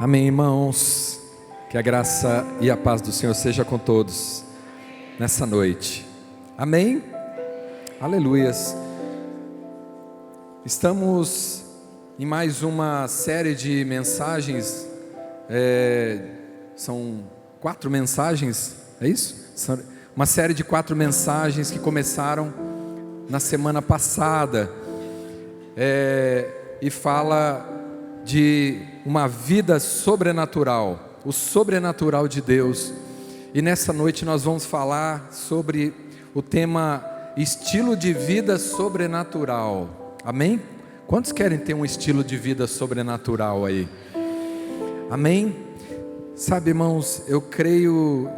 Amém, irmãos. Que a graça e a paz do Senhor seja com todos nessa noite. Amém? Aleluias. Estamos em mais uma série de mensagens. São 4 mensagens, é isso? Uma série de 4 mensagens que começaram na semana passada. E fala de uma vida sobrenatural, o sobrenatural de Deus. E nessa noite nós vamos falar sobre o tema estilo de vida sobrenatural. Amém? Quantos querem ter um estilo de vida sobrenatural aí? Amém? Sabe, irmãos, eu creio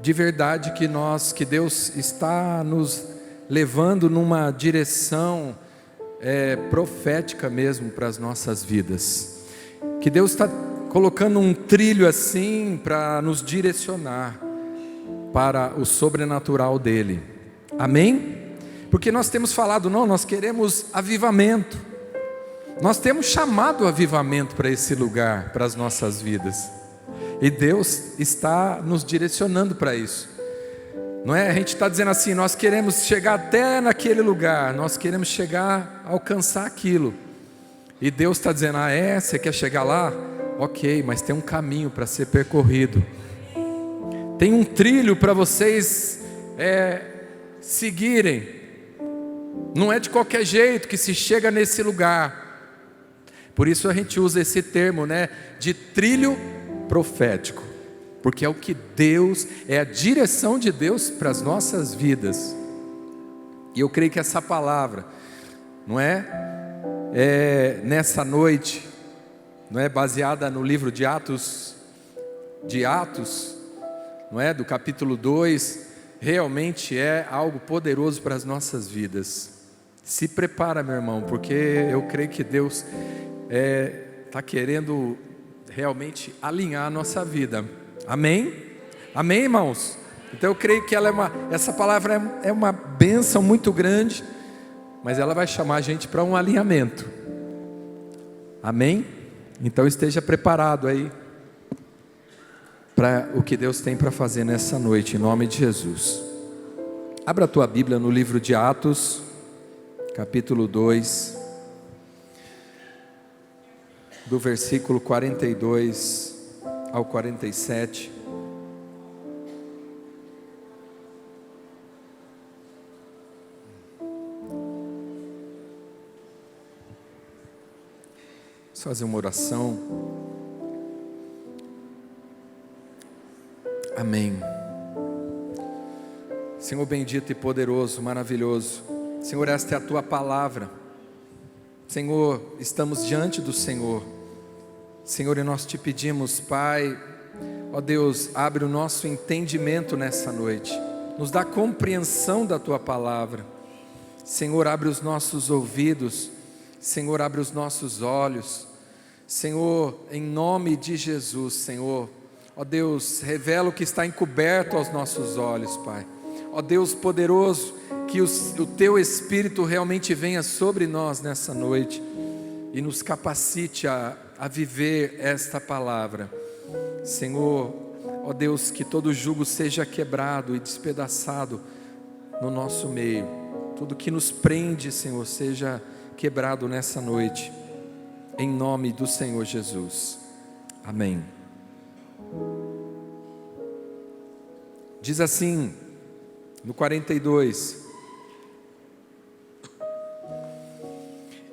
de verdade que Deus está nos levando numa direção profética mesmo para as nossas vidas, que Deus está colocando um trilho assim para nos direcionar para o sobrenatural dele. Amém? Porque nós temos falado, nós queremos avivamento, nós temos chamado avivamento para esse lugar, para as nossas vidas, e Deus está nos direcionando para isso. Não é? A gente está dizendo assim, nós queremos chegar até naquele lugar, nós queremos chegar, alcançar aquilo. E Deus está dizendo, você quer chegar lá? Ok, mas tem um caminho para ser percorrido. Tem um trilho para vocês seguirem. Não é de qualquer jeito que se chega nesse lugar. Por isso a gente usa esse termo, de trilho profético. Porque é o que Deus, é a direção de Deus para as nossas vidas. E eu creio que essa palavra, nessa noite, baseada no livro de Atos, do capítulo 2, realmente é algo poderoso para as nossas vidas. Se prepara, meu irmão, porque eu creio que Deus está querendo realmente alinhar a nossa vida. Amém? Amém, irmãos? Então eu creio que essa palavra é uma bênção muito grande, mas ela vai chamar a gente para um alinhamento. Amém? Então esteja preparado aí para o que Deus tem para fazer nessa noite, em nome de Jesus. Abra a tua Bíblia no livro de Atos, capítulo 2, do versículo 42 ao 47. Vamos fazer uma oração. Amém. Senhor bendito e poderoso, maravilhoso, Senhor, esta é a tua palavra. Senhor, estamos diante do Senhor, Senhor, e nós te pedimos, Pai, ó Deus, abre o nosso entendimento nessa noite, nos dá compreensão da tua palavra. Senhor, abre os nossos ouvidos, Senhor, abre os nossos olhos, Senhor, em nome de Jesus, Senhor, ó Deus, revela o que está encoberto aos nossos olhos, Pai. Ó Deus poderoso, que o teu Espírito realmente venha sobre nós nessa noite e nos capacite a viver esta palavra. Senhor, ó Deus, que todo jugo seja quebrado e despedaçado no nosso meio. Tudo que nos prende, Senhor, seja quebrado nessa noite, em nome do Senhor Jesus. Amém. Diz assim, no 42: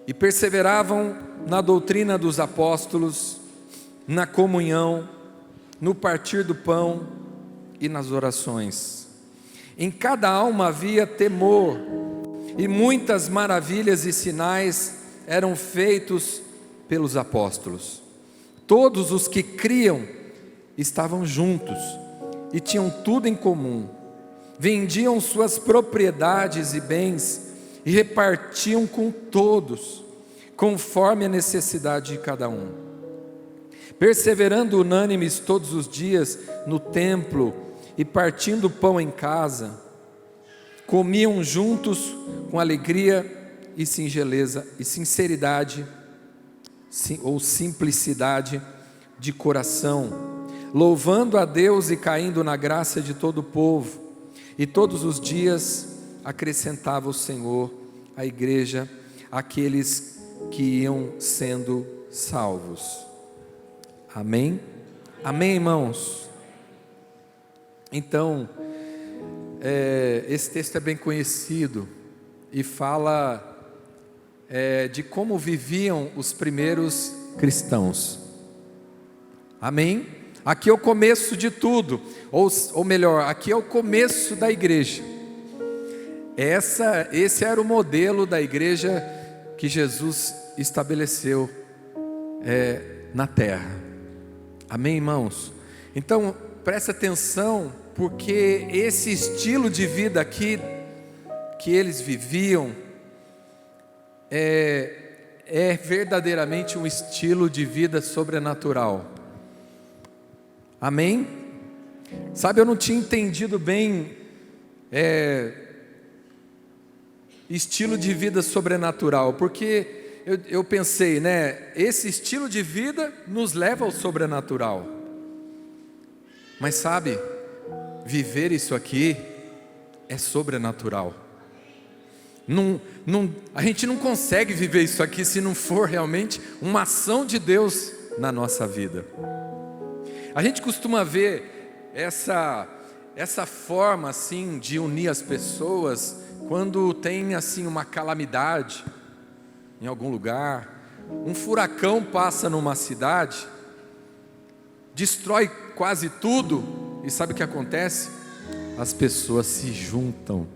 e perseveravam na doutrina dos apóstolos, na comunhão, no partir do pão e nas orações. Em cada alma havia temor, e muitas maravilhas e sinais eram feitos pelos apóstolos. Todos os que criam estavam juntos e tinham tudo em comum. Vendiam suas propriedades e bens e repartiam com todos, conforme a necessidade de cada um. Perseverando unânimes todos os dias no templo e partindo pão em casa, comiam juntos com alegria e singeleza e sinceridade ou simplicidade de coração, louvando a Deus e caindo na graça de todo o povo. E todos os dias acrescentava o Senhor à igreja aqueles que iam sendo salvos. Amém? Amém, irmãos? Então, esse texto é bem conhecido e fala de como viviam os primeiros cristãos. Amém? Aqui é o começo de tudo, ou melhor, aqui é o começo da igreja. Esse era o modelo da igreja que Jesus estabeleceu na terra. Amém, irmãos? Então, presta atenção, porque esse estilo de vida aqui que eles viviam é verdadeiramente um estilo de vida sobrenatural. Amém? Sabe, eu não tinha entendido bem estilo de vida sobrenatural, porque eu pensei, né? Esse estilo de vida nos leva ao sobrenatural. Mas sabe, viver isso aqui é sobrenatural. A gente não consegue viver isso aqui se não for realmente uma ação de Deus na nossa vida. A gente costuma ver essa forma assim de unir as pessoas quando tem assim uma calamidade em algum lugar, um furacão passa numa cidade, destrói quase tudo, e sabe o que acontece? As pessoas se juntam,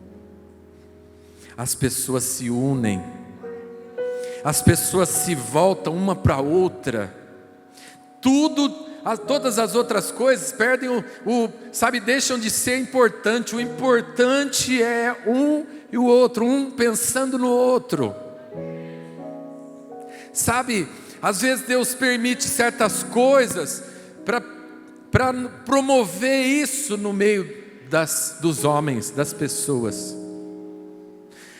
as pessoas se unem, as pessoas se voltam uma para a outra, todas as outras coisas perdem deixam de ser importante. O importante é um e o outro, um pensando no outro. Sabe, às vezes Deus permite certas coisas para promover isso no meio dos homens, das pessoas.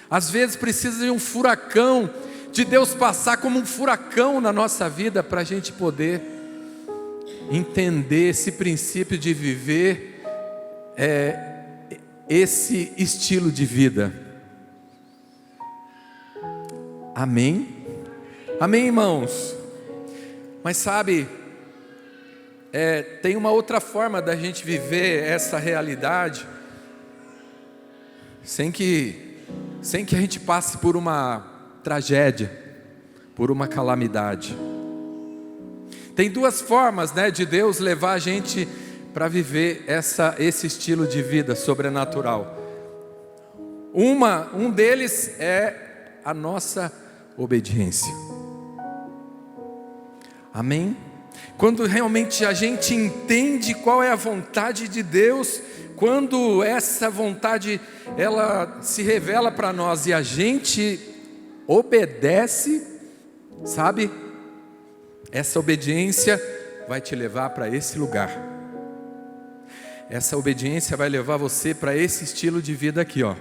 Às vezes precisa de um furacão, de Deus passar como um furacão na nossa vida, para a gente poder entender esse princípio de viver esse estilo de vida. Amém? Amém, irmãos? Mas sabe, tem uma outra forma da gente viver essa realidade sem que a gente passe por uma tragédia, por uma calamidade. Tem duas formas, né, de Deus levar a gente para viver esse estilo de vida sobrenatural. Um deles é a nossa obediência. Amém? Quando realmente a gente entende qual é a vontade de Deus, quando essa vontade ela se revela para nós e a gente obedece, sabe? Essa obediência vai te levar para esse lugar. Essa obediência vai levar você para esse estilo de vida aqui, ó.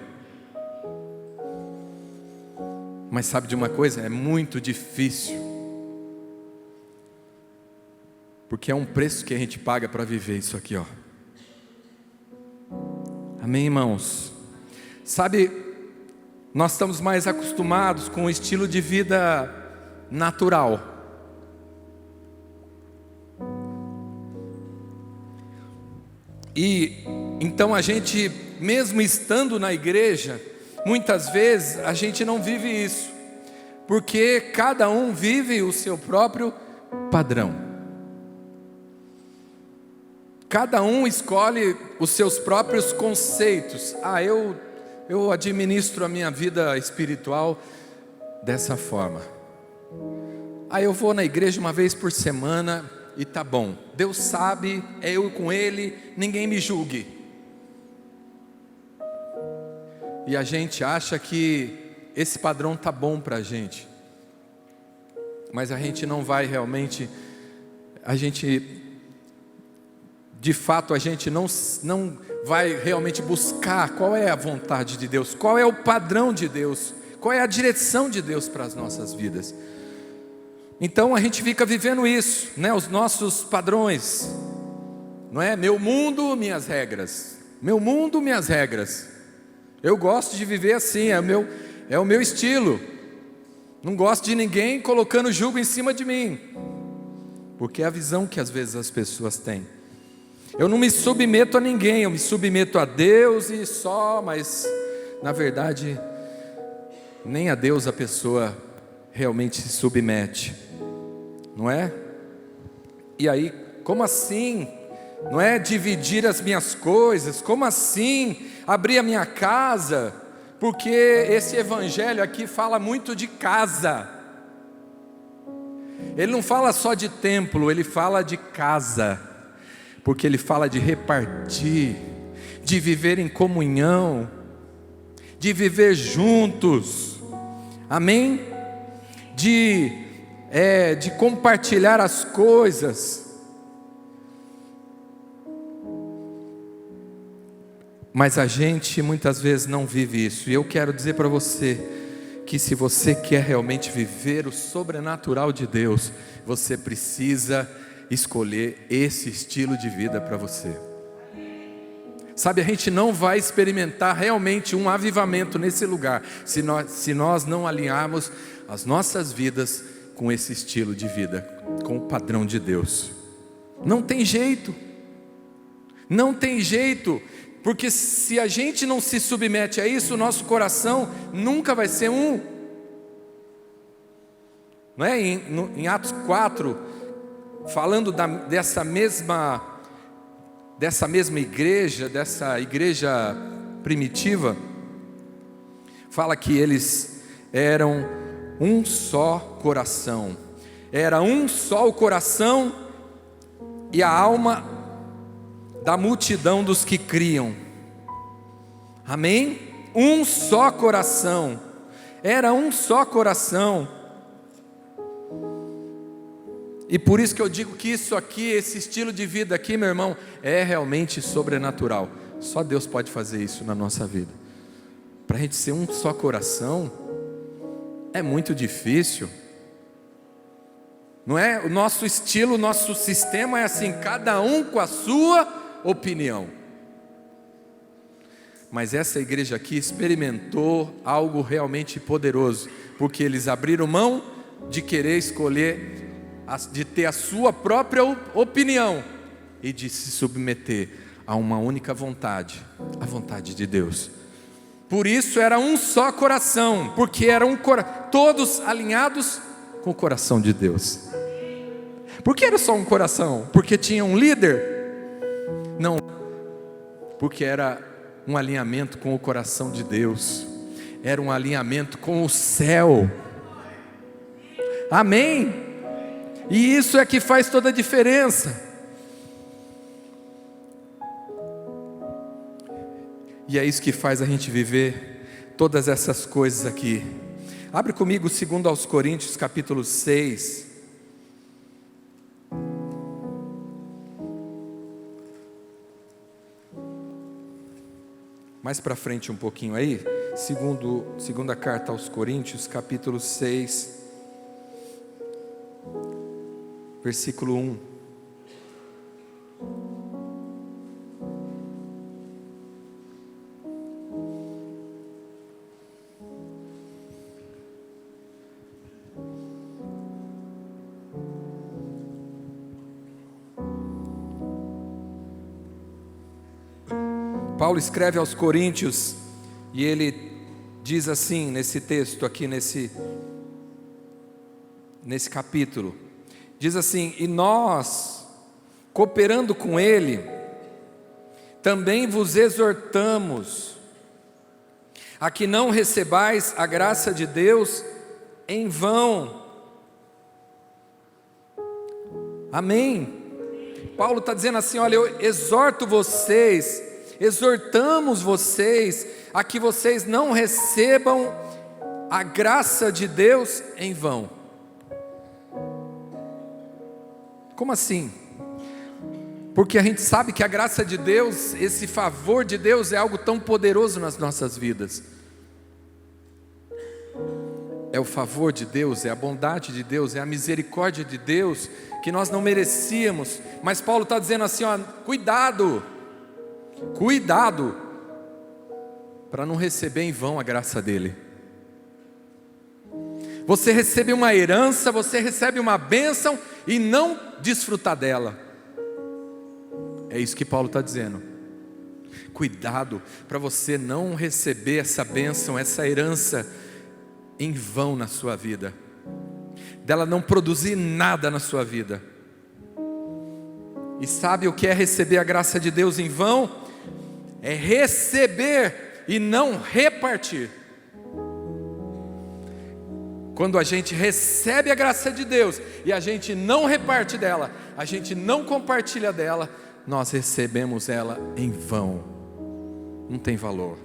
Mas sabe de uma coisa? É muito difícil, porque é um preço que a gente paga para viver isso aqui, ó. Amém, irmãos? Sabe, nós estamos mais acostumados com o estilo de vida natural. E então a gente, mesmo estando na igreja, muitas vezes a gente não vive isso, porque cada um vive o seu próprio padrão. Cada um escolhe os seus próprios conceitos. Eu administro a minha vida espiritual dessa forma. Eu vou na igreja uma vez por semana e tá bom. Deus sabe, é eu com Ele, ninguém me julgue. E a gente acha que esse padrão tá bom para a gente, mas a gente não vai realmente, de fato a gente não vai realmente buscar qual é a vontade de Deus, qual é o padrão de Deus, qual é a direção de Deus para as nossas vidas. Então a gente fica vivendo isso, né? Os nossos padrões, não é? Meu mundo, minhas regras. Meu mundo, minhas regras. Eu gosto de viver assim, é o meu estilo. Não gosto de ninguém colocando jugo em cima de mim, porque é a visão que às vezes as pessoas têm. Eu não me submeto a ninguém, eu me submeto a Deus e só, mas na verdade nem a Deus a pessoa realmente se submete, não é? E aí, como assim? Não é dividir as minhas coisas? Como assim abrir a minha casa? Porque esse evangelho aqui fala muito de casa. Ele não fala só de templo, ele fala de casa. Porque ele fala de repartir, de viver em comunhão, de viver juntos. Amém? De compartilhar as coisas. Mas a gente muitas vezes não vive isso. E eu quero dizer para você que se você quer realmente viver o sobrenatural de Deus, você precisa escolher esse estilo de vida para você. Sabe, a gente não vai experimentar realmente um avivamento nesse lugar se nós não alinharmos as nossas vidas com esse estilo de vida, com o padrão de Deus. Não tem jeito. Não tem jeito. Porque se a gente não se submete a isso, o nosso coração nunca vai ser um. Não é? Em Atos 4, falando dessa mesma igreja, dessa igreja primitiva, fala que eles eram um só coração. Era um só o coração e a alma da multidão dos que criam. Amém? Um só coração. Era um só coração. E por isso que eu digo que isso aqui, esse estilo de vida aqui, meu irmão, é realmente sobrenatural. Só Deus pode fazer isso na nossa vida. Para a gente ser um só coração, é muito difícil. Não é? O nosso estilo, o nosso sistema é assim, cada um com a sua opinião. Mas essa igreja aqui experimentou algo realmente poderoso, porque eles abriram mão de querer escolher, de ter a sua própria opinião e de se submeter a uma única vontade, a vontade de Deus. Por isso era um só coração, porque eram todos alinhados com o coração de Deus. Por que era só um coração? Porque tinha um líder? Não, porque era um alinhamento com o coração de Deus, era um alinhamento com o céu. Amém? E isso é que faz toda a diferença. E é isso que faz a gente viver todas essas coisas aqui. Abre comigo 2 aos Coríntios capítulo 6. Mais para frente um pouquinho aí, segunda carta aos Coríntios, capítulo 6, versículo 1. Paulo escreve aos Coríntios e ele diz assim nesse texto aqui, nesse capítulo, diz assim: e nós, cooperando com ele, também vos exortamos a que não recebais a graça de Deus em vão. Amém? Paulo está dizendo assim: olha, eu exorto vocês, exortamos vocês a que vocês não recebam a graça de Deus em vão. Como assim? Porque a gente sabe que a graça de Deus, esse favor de Deus é algo tão poderoso nas nossas vidas. é o favor de Deus, é a bondade de Deus, é a misericórdia de Deus, que nós não merecíamos. Mas Paulo está dizendo assim, ó, cuidado para não receber em vão a graça dele. Você recebe uma herança, você recebe uma bênção e não desfrutar dela. É isso que Paulo está dizendo. Cuidado para você não receber essa bênção, essa herança em vão na sua vida, dela não produzir nada na sua vida. E sabe o que é receber a graça de Deus em vão? É receber e não repartir. Quando a gente recebe a graça de Deus e a gente não reparte dela, a gente não compartilha dela, nós recebemos ela em vão. Não tem valor,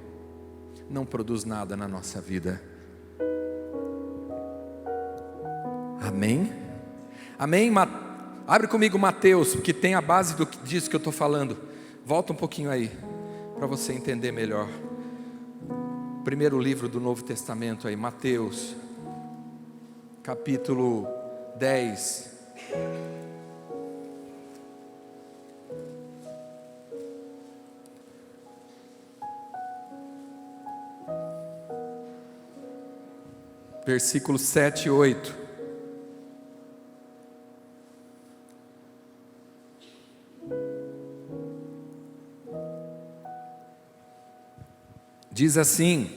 não produz nada na nossa vida. Amém? Amém? Abre comigo Mateus, porque tem a base disso que eu estou falando. Volta um pouquinho aí, para você entender melhor. Primeiro livro do Novo Testamento aí, Mateus, capítulo 10. Versículos 7 e 8. Diz assim,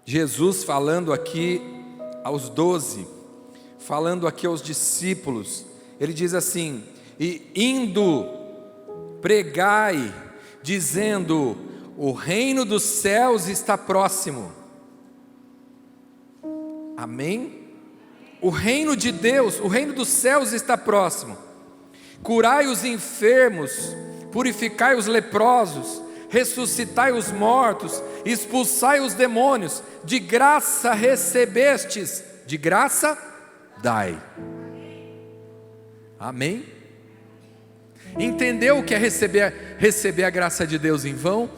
Jesus falando aqui aos 12, falando aqui aos discípulos, ele diz assim: e indo, pregai, dizendo, o reino dos céus está próximo. Amém? O reino de Deus, o reino dos céus está próximo. Curai os enfermos, purificai os leprosos, ressuscitai os mortos, expulsai os demônios, de graça recebestes, de graça dai. Amém? Entendeu o que é receber a graça de Deus em vão?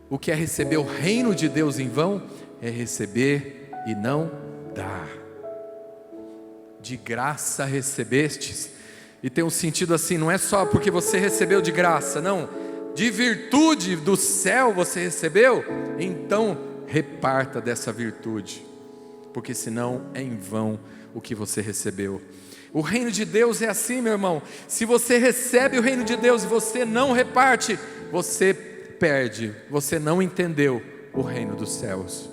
O que é receber o reino de Deus em vão? É receber e não dar. De graça recebestes. E tem um sentido assim, não é só porque você recebeu de graça, não. De virtude do céu você recebeu, então reparta dessa virtude, porque senão é em vão o que você recebeu. O reino de Deus é assim, meu irmão. Se você recebe o reino de Deus e você não reparte, você perde, você não entendeu o reino dos céus,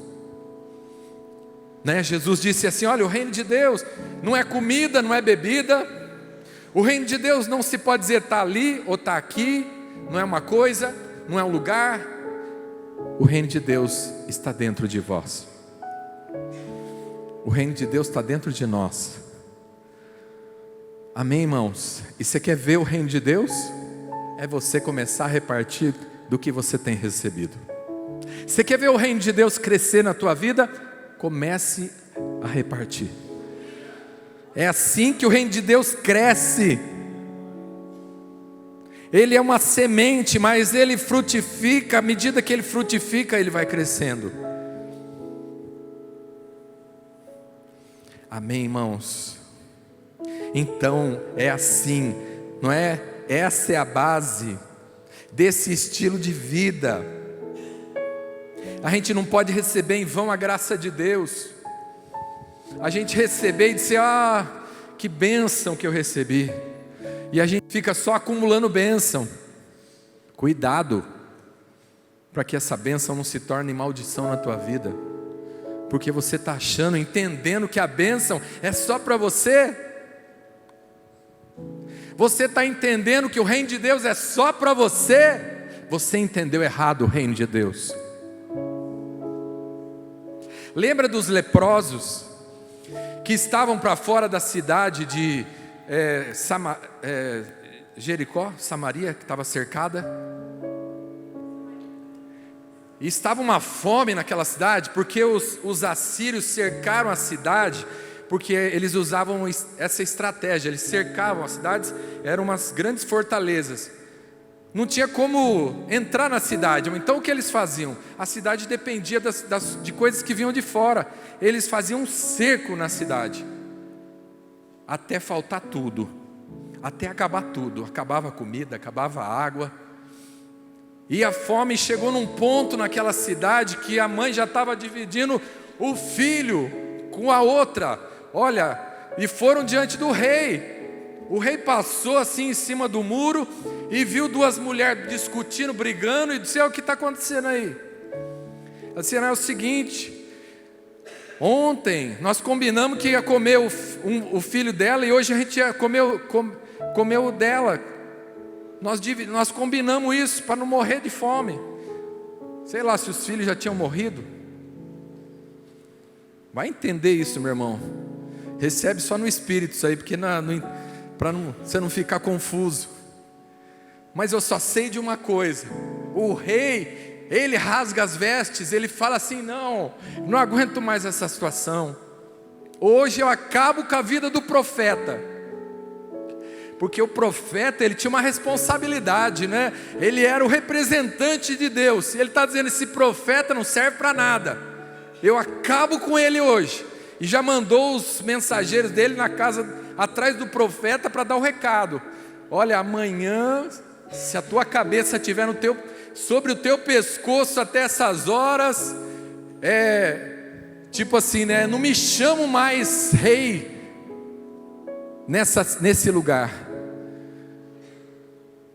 né? Jesus disse assim, olha, o reino de Deus não é comida, não é bebida. O reino de Deus não se pode dizer está ali ou está aqui. Não é uma coisa, não é um lugar. O reino de Deus está dentro de vós. O reino de Deus está dentro de nós. Amém, irmãos? E você quer ver o reino de Deus? É você começar a repartir do que você tem recebido. Você quer ver o reino de Deus crescer na tua vida? Comece a repartir. É assim que o reino de Deus cresce. Ele é uma semente, mas ele frutifica. À medida que ele frutifica, ele vai crescendo. Amém, irmãos? Então, é assim, não é? Essa é a base desse estilo de vida. A gente não pode receber em vão a graça de Deus. A gente receber e dizer, que bênção que eu recebi. E a gente fica só acumulando bênção. Cuidado, para que essa bênção não se torne maldição na tua vida. Porque você está achando, entendendo que a bênção é só para você. Você está entendendo que o reino de Deus é só para você. Você entendeu errado o reino de Deus. Lembra dos leprosos que estavam para fora da cidade de Jericó, Samaria, que estava cercada? E estava uma fome naquela cidade, porque os assírios cercaram a cidade, porque eles usavam essa estratégia, eles cercavam as cidades, eram umas grandes fortalezas, não tinha como entrar na cidade. Então o que eles faziam? A cidade dependia de coisas que vinham de fora. Eles faziam um cerco na cidade, até faltar tudo, até acabar tudo. Acabava a comida, acabava a água. E a fome chegou num ponto naquela cidade que a mãe já estava dividindo o filho com a outra. Olha, e foram diante do rei. O rei passou assim em cima do muro e viu duas mulheres discutindo, brigando, e disse: o que está acontecendo aí? Assim, é o seguinte: ontem nós combinamos que ia comer o filho dela, e hoje a gente ia comer o dela. Nós combinamos isso para não morrer de fome. Sei lá se os filhos já tinham morrido. Vai entender isso, meu irmão. Recebe só no espírito isso aí, porque para você não ficar confuso. Mas eu só sei de uma coisa: o rei, ele rasga as vestes, ele fala assim: não aguento mais essa situação. Hoje eu acabo com a vida do profeta. Porque o profeta, ele tinha uma responsabilidade, né? Ele era o representante de Deus. E ele está dizendo: esse profeta não serve para nada. Eu acabo com ele hoje. E já mandou os mensageiros dele na casa atrás do profeta para dar o recado: olha, amanhã, se a tua cabeça estiver sobre o teu pescoço até essas horas, tipo assim, né? Não me chamo mais rei nesse lugar.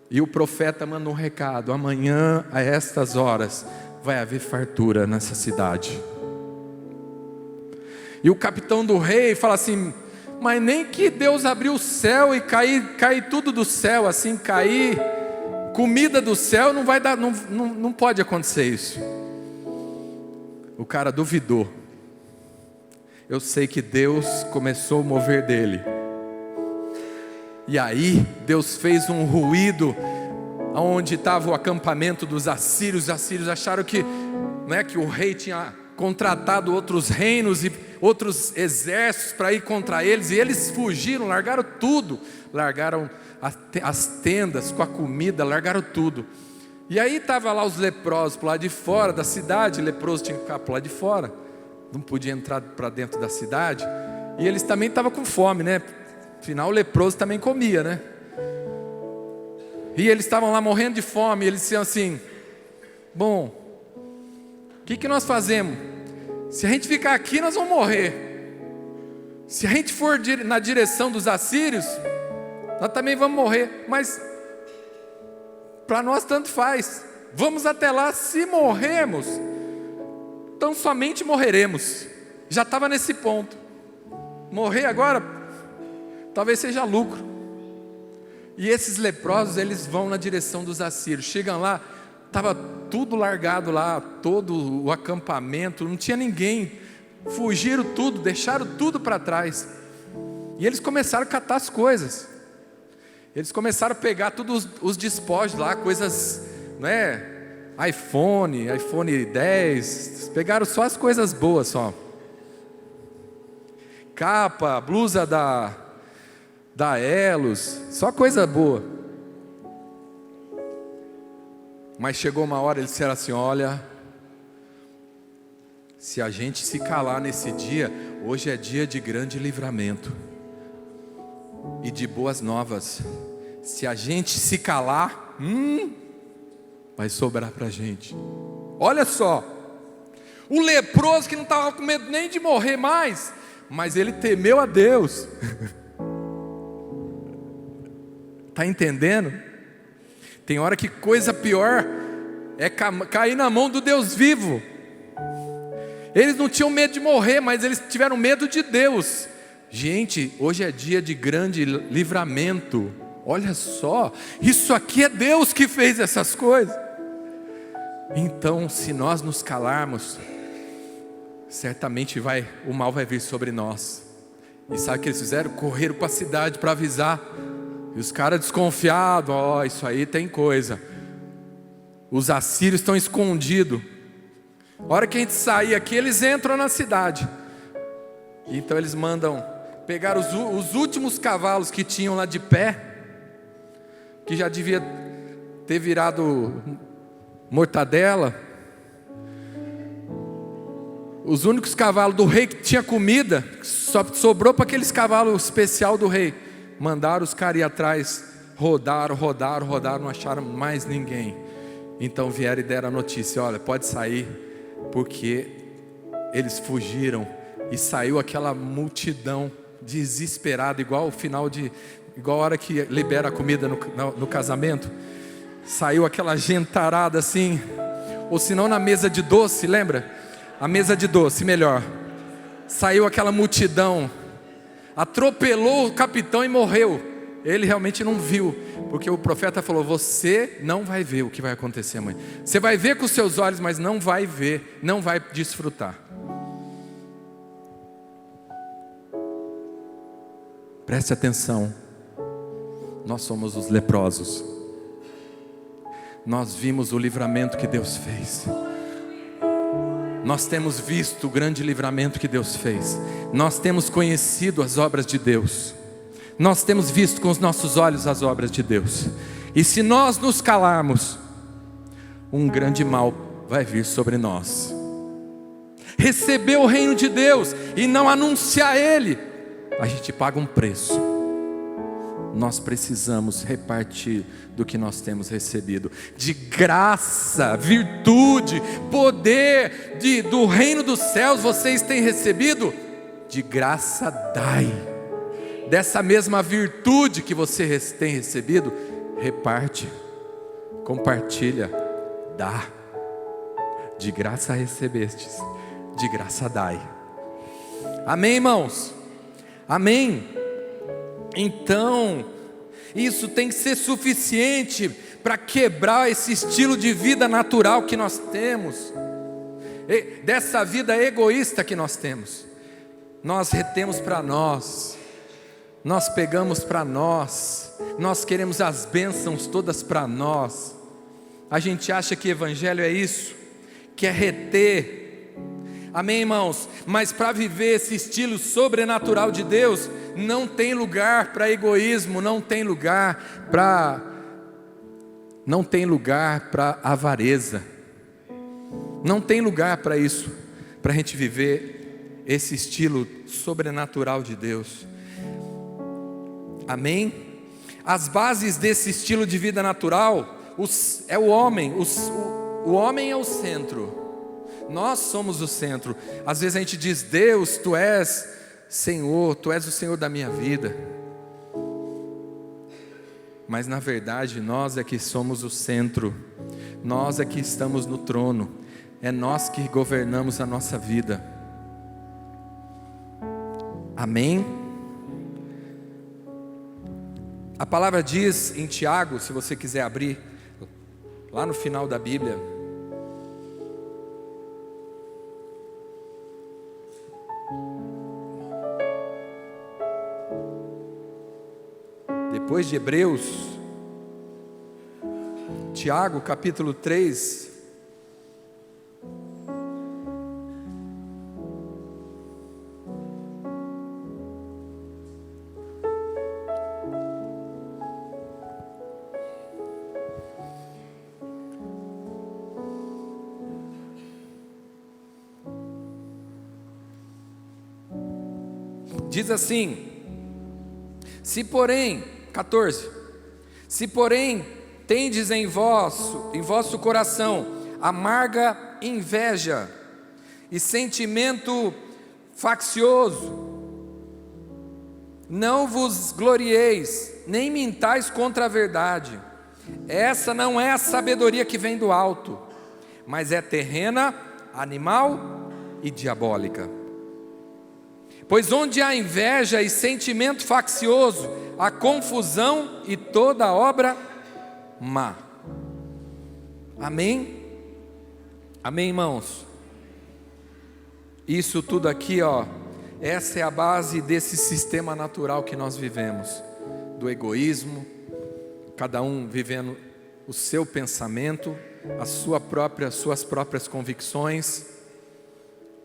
E o profeta manda um recado: amanhã a estas horas vai haver fartura nessa cidade. E o capitão do rei fala assim: mas nem que Deus abriu o céu e cair tudo do céu, assim, cair comida do céu, não vai dar, não pode acontecer isso. O cara duvidou. Eu sei que Deus começou a mover dele. E aí Deus fez um ruído onde estava o acampamento dos assírios. Os assírios acharam que o rei tinha contratado outros reinos e outros exércitos para ir contra eles, e eles fugiram, largaram tudo, largaram as tendas com a comida, largaram tudo. E aí estava lá os leprosos para lá de fora da cidade. Leproso tinha que ficar para lá de fora, não podia entrar para dentro da cidade. E eles também estavam com fome, né? Afinal, o leproso também comia, né? E eles estavam lá morrendo de fome. E eles diziam assim: bom, o que nós fazemos? Se a gente ficar aqui, nós vamos morrer. Se a gente for na direção dos assírios, nós também vamos morrer. Mas para nós tanto faz. Vamos até lá. Se morrermos, então somente morreremos. Já estava nesse ponto. Morrer agora talvez seja lucro. E esses leprosos, eles vão na direção dos assírios. Chegam lá, estava tudo largado lá, todo o acampamento, não tinha ninguém. Fugiram tudo, deixaram tudo para trás. E eles começaram a catar as coisas. Eles começaram a pegar todos os despojos lá, coisas, né? iPhone 10, pegaram só as coisas boas só. Capa, blusa da Elos, só coisa boa. Mas chegou uma hora, eles disseram assim: olha, se a gente se calar nesse dia, hoje é dia de grande livramento e de boas novas. Se a gente se calar, vai sobrar para a gente. Olha só, o leproso que não estava com medo nem de morrer mais, mas ele temeu a Deus. Está entendendo? Tem hora que coisa pior é cair na mão do Deus vivo. Eles não tinham medo de morrer, mas eles tiveram medo de Deus. Gente, hoje é dia de grande livramento. Olha só, isso aqui é Deus que fez essas coisas. Então, se nós nos calarmos, certamente o mal vai vir sobre nós. E sabe o que eles fizeram? Correram para a cidade para avisar. E os caras desconfiados: isso aí tem coisa. Os assírios estão escondidos. A hora que a gente sair aqui, eles entram na cidade. Então eles mandam pegar os últimos cavalos que tinham lá de pé, que já devia ter virado mortadela. Os únicos cavalos do rei que tinha comida, só sobrou para aqueles cavalos especial do rei. Mandaram os caras ir atrás, rodaram, não acharam mais ninguém. Então vieram e deram a notícia: olha, pode sair, porque eles fugiram. E saiu aquela multidão desesperada, igual a hora que libera a comida no casamento. Saiu aquela gentarada assim, ou senão na mesa de doce, lembra? A mesa de doce, melhor. Saiu aquela multidão, atropelou o capitão e morreu. Ele realmente não viu, porque o profeta falou: você não vai ver o que vai acontecer amanhã. Você vai ver com os seus olhos, mas não vai ver, não vai desfrutar. Preste atenção. Nós somos os leprosos. Nós vimos o livramento que Deus fez. Nós temos visto o grande livramento que Deus fez. Nós temos conhecido as obras de Deus. Nós temos visto com os nossos olhos as obras de Deus. E se nós nos calarmos, um grande mal vai vir sobre nós. Receber o reino de Deus e não anunciar Ele, a gente paga um preço. Nós precisamos repartir do que nós temos recebido, de graça, virtude, poder do reino dos céus. Vocês têm recebido, de graça dai. Dessa mesma virtude que você tem recebido, reparte, compartilha, dá. De graça recebestes, de graça dai. Amém, irmãos? Amém? Então, isso tem que ser suficiente para quebrar esse estilo de vida natural que nós temos, dessa vida egoísta que nós temos. Nós retemos para nós, nós pegamos para nós queremos as bênçãos todas para nós. A gente acha que evangelho é isso, que é reter. Amém, irmãos? Mas para viver esse estilo sobrenatural de Deus, não tem lugar para egoísmo, não tem lugar para avareza, não tem lugar para isso, para a gente viver esse estilo sobrenatural de Deus. Amém? As bases desse estilo de vida natural é o homem. O homem é o centro. Nós somos o centro. às vezes a gente diz: Deus, Tu és Senhor, Tu és o Senhor da minha vida. Mas na verdade nós é que somos o centro. Nós é que estamos no trono. É nós que governamos a nossa vida. Amém? A palavra diz em Tiago, se você quiser abrir, lá no final da Bíblia, depois de Hebreus, Tiago capítulo 3, diz assim: se porém, 14, se porém tendes em vosso coração amarga inveja e sentimento faccioso, não vos glorieis, nem mintais contra a verdade. Essa não é a sabedoria que vem do alto, mas é terrena, animal e diabólica. Pois onde há inveja e sentimento faccioso, há confusão e toda obra má. Amém? Amém, irmãos? Isso tudo aqui, essa é a base desse sistema natural que nós vivemos, do egoísmo, cada um vivendo o seu pensamento, suas próprias convicções,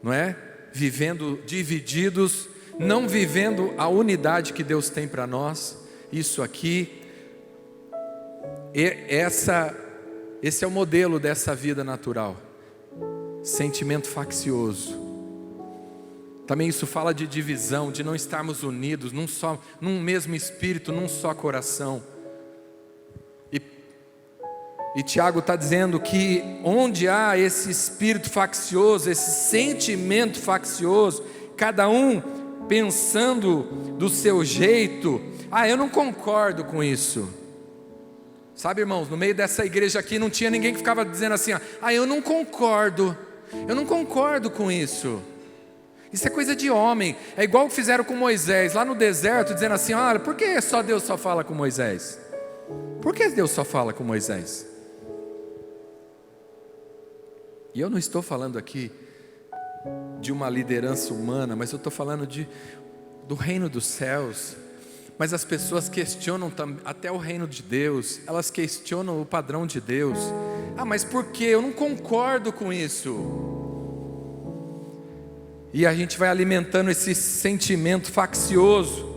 não é? Vivendo divididos, não vivendo a unidade que Deus tem para nós. Isso aqui Esse é o modelo dessa vida natural. Sentimento faccioso. Também isso fala de divisão, de não estarmos unidos num mesmo espírito, num só coração. E Tiago está dizendo que onde há esse espírito faccioso, esse sentimento faccioso, cada um pensando do seu jeito, eu não concordo com isso. Sabe, irmãos, no meio dessa igreja aqui não tinha ninguém que ficava dizendo assim, eu não concordo com isso. Isso é coisa de homem. É igual que fizeram com Moisés, lá no deserto, dizendo assim, olha, por que Deus só fala com Moisés? Por que Deus só fala com Moisés? E eu não estou falando aqui de uma liderança humana, mas eu estou falando do reino dos céus. Mas as pessoas questionam até o reino de Deus, elas questionam o padrão de Deus. Mas por quê? Eu não concordo com isso. E a gente vai alimentando esse sentimento faccioso.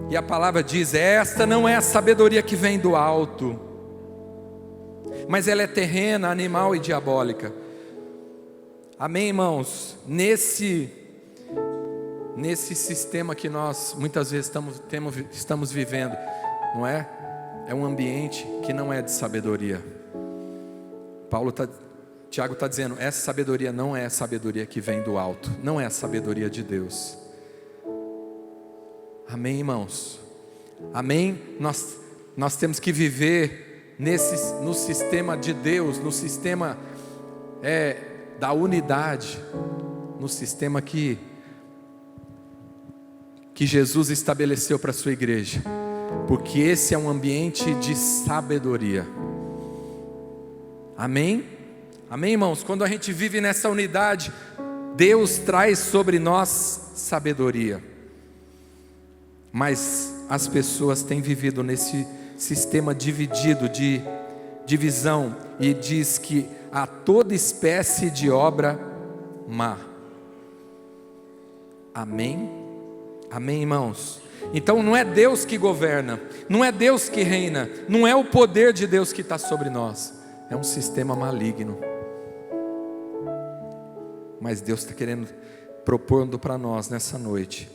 E a palavra diz, esta não é a sabedoria que vem do alto, mas ela é terrena, animal e diabólica. Amém, irmãos? Nesse sistema que nós muitas vezes estamos vivendo, não é? É um ambiente que não é de sabedoria. Tiago está dizendo, essa sabedoria não é a sabedoria que vem do alto, não é a sabedoria de Deus. Amém, irmãos? Amém? Nós temos que viver no sistema de Deus, no sistema da unidade, no sistema que Jesus estabeleceu para a sua igreja, porque esse é um ambiente de sabedoria. Amém? Amém, irmãos? Quando a gente vive nessa unidade, Deus traz sobre nós sabedoria. Mas as pessoas têm vivido nesse sistema dividido, de divisão, e diz que há toda espécie de obra má. Amém? Amém, irmãos? Então não é Deus que governa, não é Deus que reina, não é o poder de Deus que está sobre nós, é um sistema maligno. Mas Deus está propondo para nós nessa noite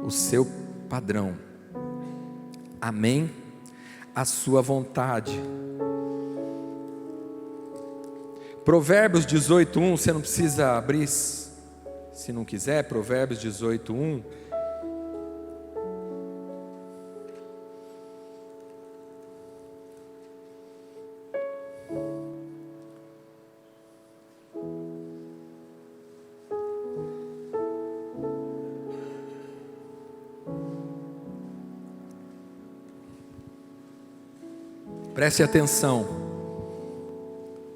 o seu padrão. Amém? A sua vontade. Provérbios 18:1, você não precisa abrir, se não quiser. Provérbios 18:1. Preste atenção,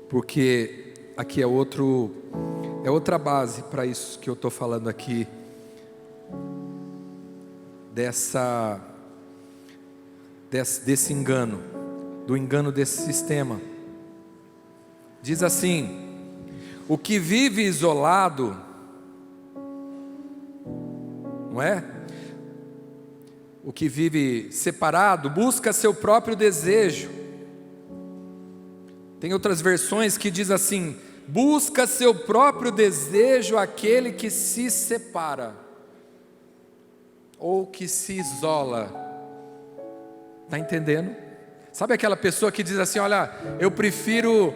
porque aqui é outra base para isso que eu estou falando aqui, desse engano, do engano desse sistema. Diz assim: o que vive isolado, não é? O que vive separado busca seu próprio desejo. Tem outras versões que diz assim: busca seu próprio desejo aquele que se separa, ou que se isola. Está entendendo? Sabe aquela pessoa que diz assim: olha, eu prefiro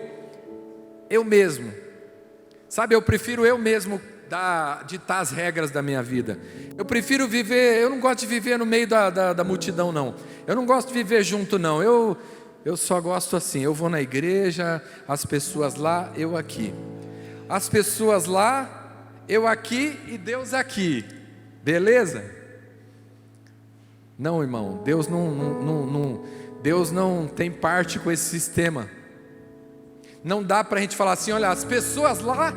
eu mesmo. Sabe, eu prefiro eu mesmo ditar as regras da minha vida. Eu prefiro viver, eu não gosto de viver no meio da multidão, não. Eu não gosto de viver junto, não. Eu só gosto assim, eu vou na igreja, as pessoas lá, eu aqui. As pessoas lá, eu aqui e Deus aqui. Beleza? Não, irmão, Deus não tem parte com esse sistema. Não dá para a gente falar assim: olha, as pessoas lá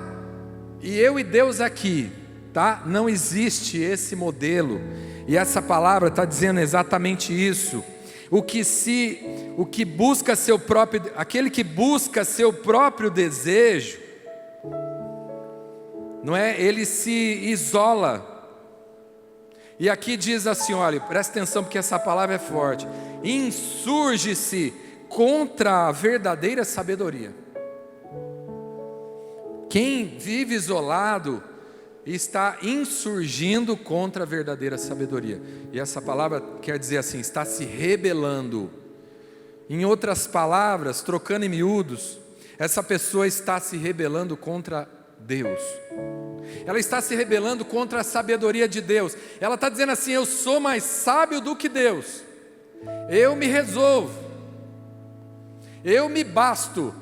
e eu e Deus aqui, tá? Não existe esse modelo. E essa palavra está dizendo exatamente isso. Aquele que busca seu próprio desejo, não é? Ele se isola. E aqui diz assim, olha, presta atenção porque essa palavra é forte. insurge-se contra a verdadeira sabedoria. Quem vive isolado está insurgindo contra a verdadeira sabedoria. E essa palavra quer dizer assim, está se rebelando. Em outras palavras, trocando em miúdos, essa pessoa está se rebelando contra Deus. Ela está se rebelando contra a sabedoria de Deus. Ela está dizendo assim: eu sou mais sábio do que Deus. Eu me resolvo. Eu me basto.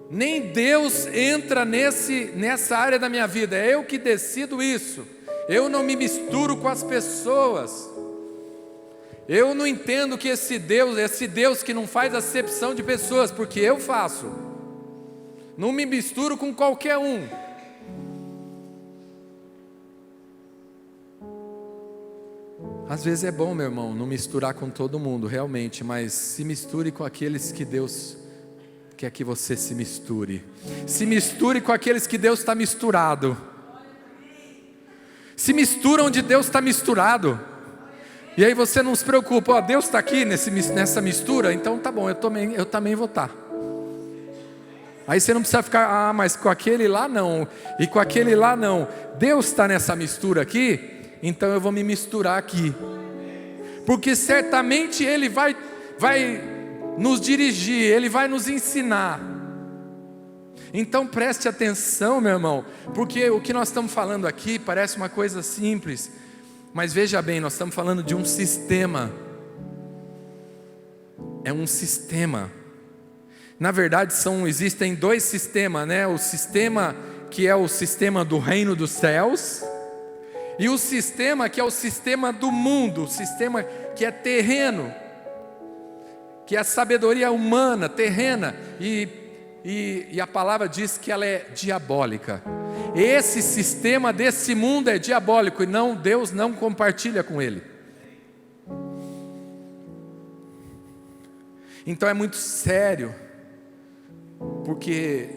Nem Deus entra nessa área da minha vida. É eu que decido isso. Eu não me misturo com as pessoas. Eu não entendo que esse Deus que não faz acepção de pessoas, porque eu faço. Não me misturo com qualquer um. Às vezes é bom, meu irmão, não misturar com todo mundo, realmente, mas se misture com aqueles que Deus quer que você se misture. Se misture com aqueles que Deus está misturado. Se mistura onde Deus está misturado. E aí você não se preocupa, ó, Deus está aqui nessa mistura, então tá bom, eu também vou estar. Aí você não precisa ficar, mas com aquele lá não, e com aquele lá não. Deus está nessa mistura aqui, então eu vou me misturar aqui. Porque certamente Ele vai nos dirigir, Ele vai nos ensinar. Então preste atenção, meu irmão, porque o que nós estamos falando aqui parece uma coisa simples, mas veja bem, nós estamos falando de um sistema. É um sistema. Na verdade existem dois sistemas, né? O sistema que é o sistema do reino dos céus, e o sistema que é o sistema do mundo, o sistema que é terreno, que é a sabedoria humana, terrena, e a palavra diz que ela é diabólica. Esse sistema desse mundo é diabólico, e Deus não compartilha com ele. Então é muito sério, porque,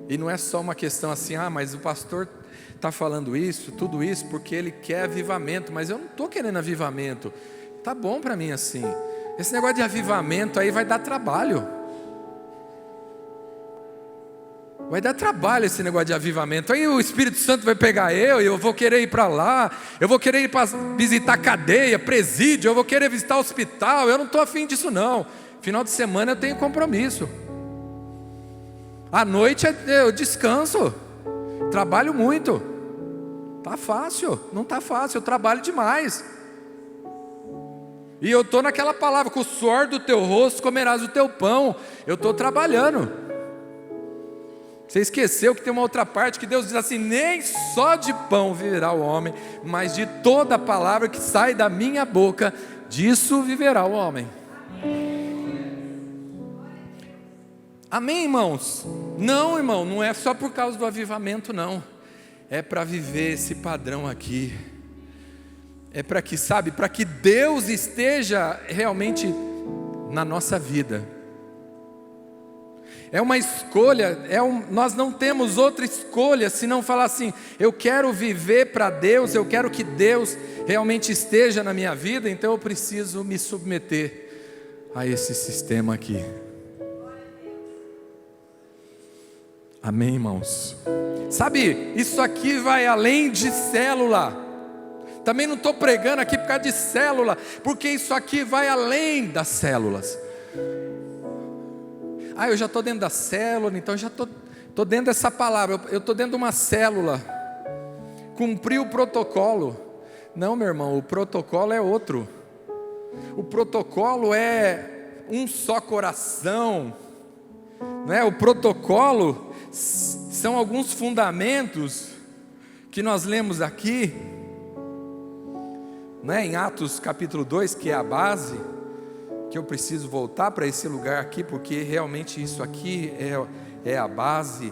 e não é só uma questão assim, mas o pastor está falando isso, tudo isso, porque ele quer avivamento, mas eu não estou querendo avivamento, tá bom para mim assim. Esse negócio de avivamento aí vai dar trabalho. Vai dar trabalho esse negócio de avivamento. Aí o Espírito Santo vai pegar e eu vou querer ir para lá, eu vou querer ir para visitar cadeia, presídio, eu vou querer visitar hospital. Eu não estou afim disso não. Final de semana eu tenho compromisso. À noite eu descanso. Trabalho muito. Tá fácil? Não tá fácil, eu trabalho demais. E eu estou naquela palavra, com o suor do teu rosto comerás o teu pão. Eu estou trabalhando. Você esqueceu que tem uma outra parte que Deus diz assim: nem só de pão viverá o homem, mas de toda a palavra que sai da minha boca, disso viverá o homem. Amém, irmãos? Não, irmão, não é só por causa do avivamento, não. É para viver esse padrão aqui. É para que, para que Deus esteja realmente na nossa vida. É uma escolha, nós não temos outra escolha senão falar assim: eu quero viver para Deus, eu quero que Deus realmente esteja na minha vida, então eu preciso me submeter a esse sistema aqui. Amém, irmãos? Sabe, isso aqui vai além de célula. Também não estou pregando aqui por causa de célula, porque isso aqui vai além das células. Eu já estou dentro da célula, então já estou dentro dessa palavra, eu estou dentro de uma célula. Cumpri o protocolo. Não, meu irmão, o protocolo é outro. O protocolo é um só coração, não é? O protocolo são alguns fundamentos que nós lemos aqui, né, em Atos capítulo 2, que é a base, que eu preciso voltar para esse lugar aqui, porque realmente isso aqui é a base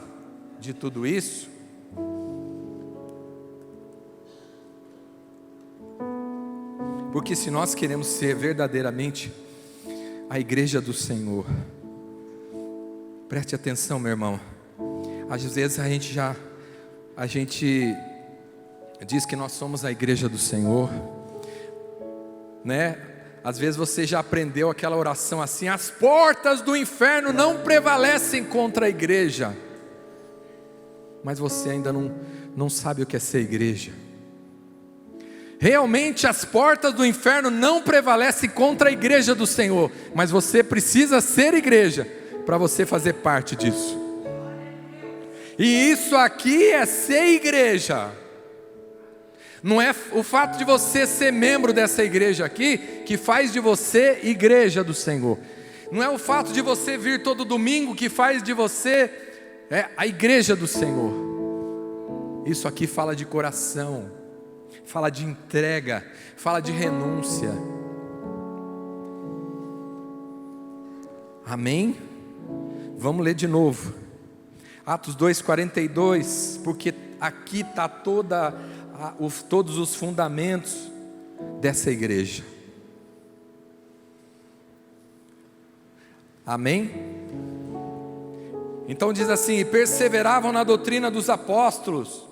de tudo isso. Porque se nós queremos ser verdadeiramente a igreja do Senhor, preste atenção, meu irmão. Às vezes a gente diz que nós somos a igreja do Senhor, né? Às vezes você já aprendeu aquela oração assim: as portas do inferno não prevalecem contra a igreja. Mas você ainda não sabe o que é ser igreja. Realmente as portas do inferno não prevalecem contra a igreja do Senhor, mas você precisa ser igreja para você fazer parte disso. E isso aqui é ser igreja. Não é o fato de você ser membro dessa igreja aqui que faz de você igreja do Senhor. Não é o fato de você vir todo domingo que faz de você a igreja do Senhor. Isso aqui fala de coração, fala de entrega, fala de renúncia. Amém? Vamos ler de novo. Atos 2:42, porque aqui está todos os fundamentos dessa igreja. Amém? Então diz assim: e perseveravam na doutrina dos apóstolos.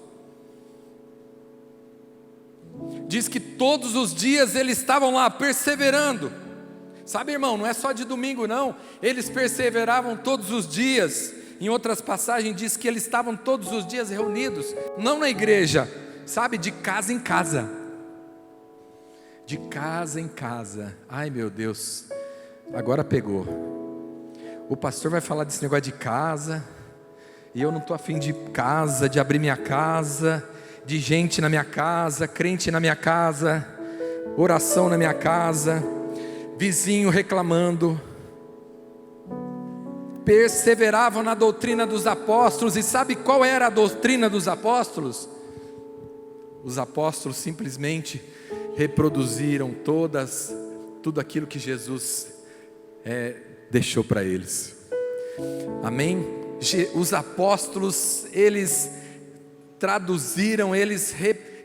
Diz que todos os dias eles estavam lá perseverando. Sabe, irmão, não é só de domingo não. Eles perseveravam todos os dias. Em outras passagens diz que eles estavam todos os dias reunidos, não na igreja, sabe, de casa em casa. De casa em casa. Ai meu Deus, agora pegou. O pastor vai falar desse negócio de casa, e eu não estou afim de casa, de abrir minha casa, de gente na minha casa, crente na minha casa, oração na minha casa, vizinho reclamando. Perseveravam na doutrina dos apóstolos. E sabe qual era a doutrina dos apóstolos? Os apóstolos simplesmente reproduziram tudo aquilo que Jesus deixou para eles. Amém? Os apóstolos, eles traduziram, eles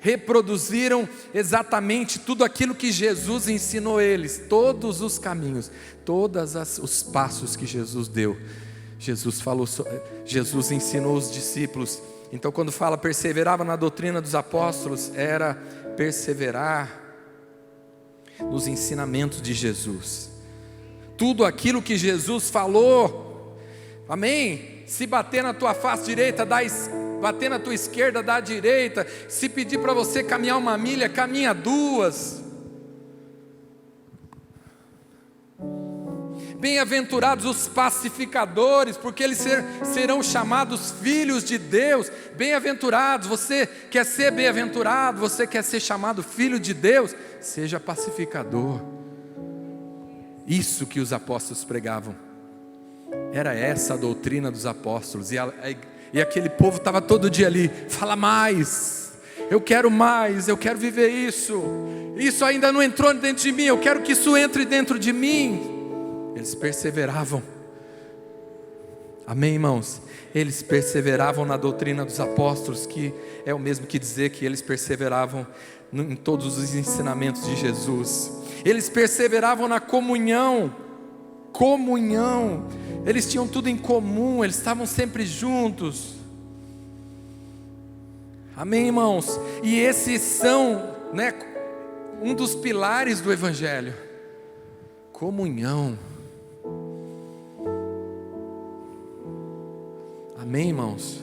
reproduziram exatamente tudo aquilo que Jesus ensinou eles, todos os caminhos, todos os passos que Jesus deu. Jesus ensinou os discípulos. Então quando fala perseverava na doutrina dos apóstolos, era perseverar nos ensinamentos de Jesus. Tudo aquilo que Jesus falou, amém? Se bater na tua face direita, bater na tua esquerda, dá a direita. Se pedir para você caminhar 1 milha, caminha 2. Bem-aventurados os pacificadores, porque eles serão chamados filhos de Deus. Bem-aventurados, você quer ser bem-aventurado, você quer ser chamado filho de Deus, seja pacificador. Isso que os apóstolos pregavam, era essa a doutrina dos apóstolos. E aquele povo estava todo dia ali: fala mais, eu quero mais, eu quero viver isso. Isso ainda não entrou dentro de mim, eu quero que isso entre dentro de mim. Eles perseveravam. Amém, irmãos? Eles perseveravam na doutrina dos apóstolos, que é o mesmo que dizer que eles perseveravam em todos os ensinamentos de Jesus. Eles perseveravam na comunhão. Eles tinham tudo em comum, eles estavam sempre juntos. Amém, irmãos? E esses são, um dos pilares do Evangelho: comunhão. Amém, irmãos?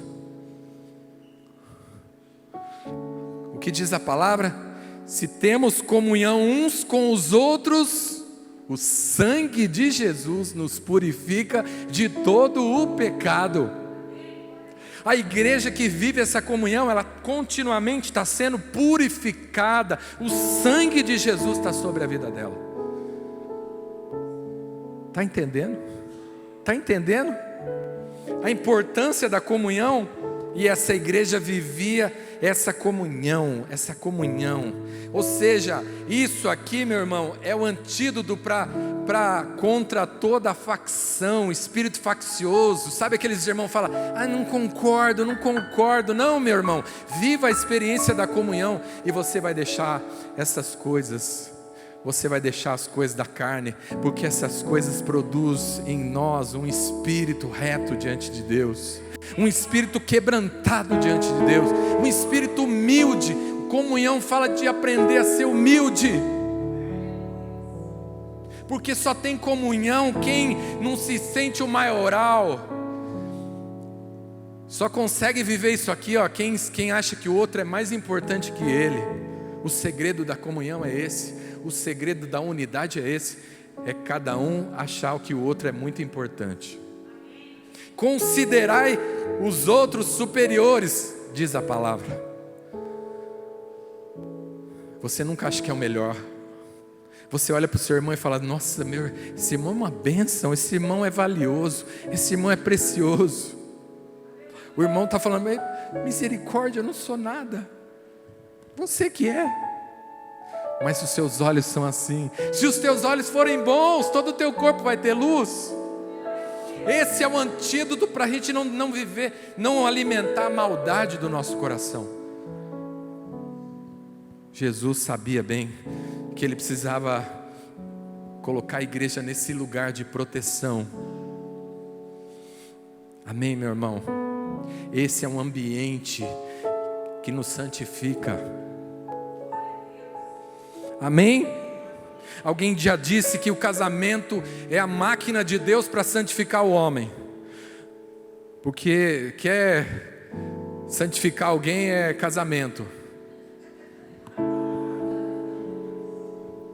O que diz a palavra? Se temos comunhão uns com os outros, o sangue de Jesus nos purifica de todo o pecado. A igreja que vive essa comunhão, ela continuamente está sendo purificada. O sangue de Jesus está sobre a vida dela. Está entendendo? Está entendendo? A importância da comunhão. E essa igreja vivia essa comunhão. Ou seja, isso aqui, meu irmão, é o antídoto contra toda a facção, espírito faccioso. Sabe aqueles irmãos que falam: não concordo. Não, meu irmão, viva a experiência da comunhão, e você vai deixar essas coisas. Você vai deixar as coisas da carne, porque essas coisas produzem em nós um espírito reto diante de Deus, um espírito quebrantado diante de Deus, um espírito humilde. Comunhão fala de aprender a ser humilde. porque só tem comunhão quem não se sente o maioral. Só consegue viver isso aqui, ó, quem acha que o outro é mais importante que ele. O segredo da comunhão é esse, o segredo da unidade é esse, é cada um achar que o outro é muito importante. Considerai os outros superiores, diz a palavra. Você nunca acha que é o melhor. Você olha para o seu irmão e fala: nossa, esse irmão é uma bênção, esse irmão é valioso, esse irmão é precioso. O irmão está falando: misericórdia, eu não sou nada, você que é. Mas os seus olhos são assim. Se os teus olhos forem bons, todo o teu corpo vai ter luz. Esse é o antídoto para a gente não viver, não alimentar a maldade do nosso coração. Jesus sabia bem que ele precisava colocar a igreja nesse lugar de proteção. Amém, meu irmão? Esse é um ambiente que nos santifica. Amém? Alguém já disse que o casamento é a máquina de Deus para santificar o homem. Porque quer santificar alguém é casamento.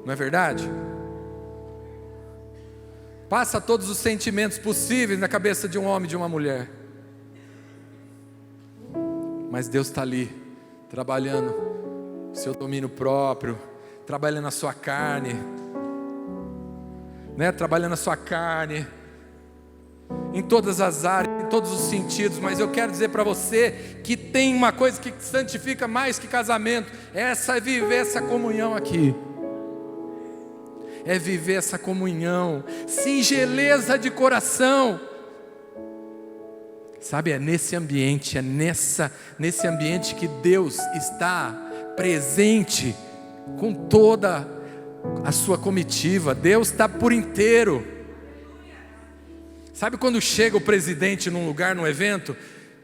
Não é verdade? Passa todos os sentimentos possíveis na cabeça de um homem e de uma mulher. Mas Deus está ali, trabalhando seu domínio próprio, trabalhando a sua carne, né? Trabalhando a sua carne, em todas as áreas, em todos os sentidos. Mas eu quero dizer para você que tem uma coisa que santifica mais que casamento, essa é viver essa comunhão aqui. É viver essa comunhão, singeleza de coração. Sabe, é nesse ambiente, nesse ambiente que Deus está presente com toda a sua comitiva. Deus está por inteiro. Sabe quando chega o presidente num lugar, num evento,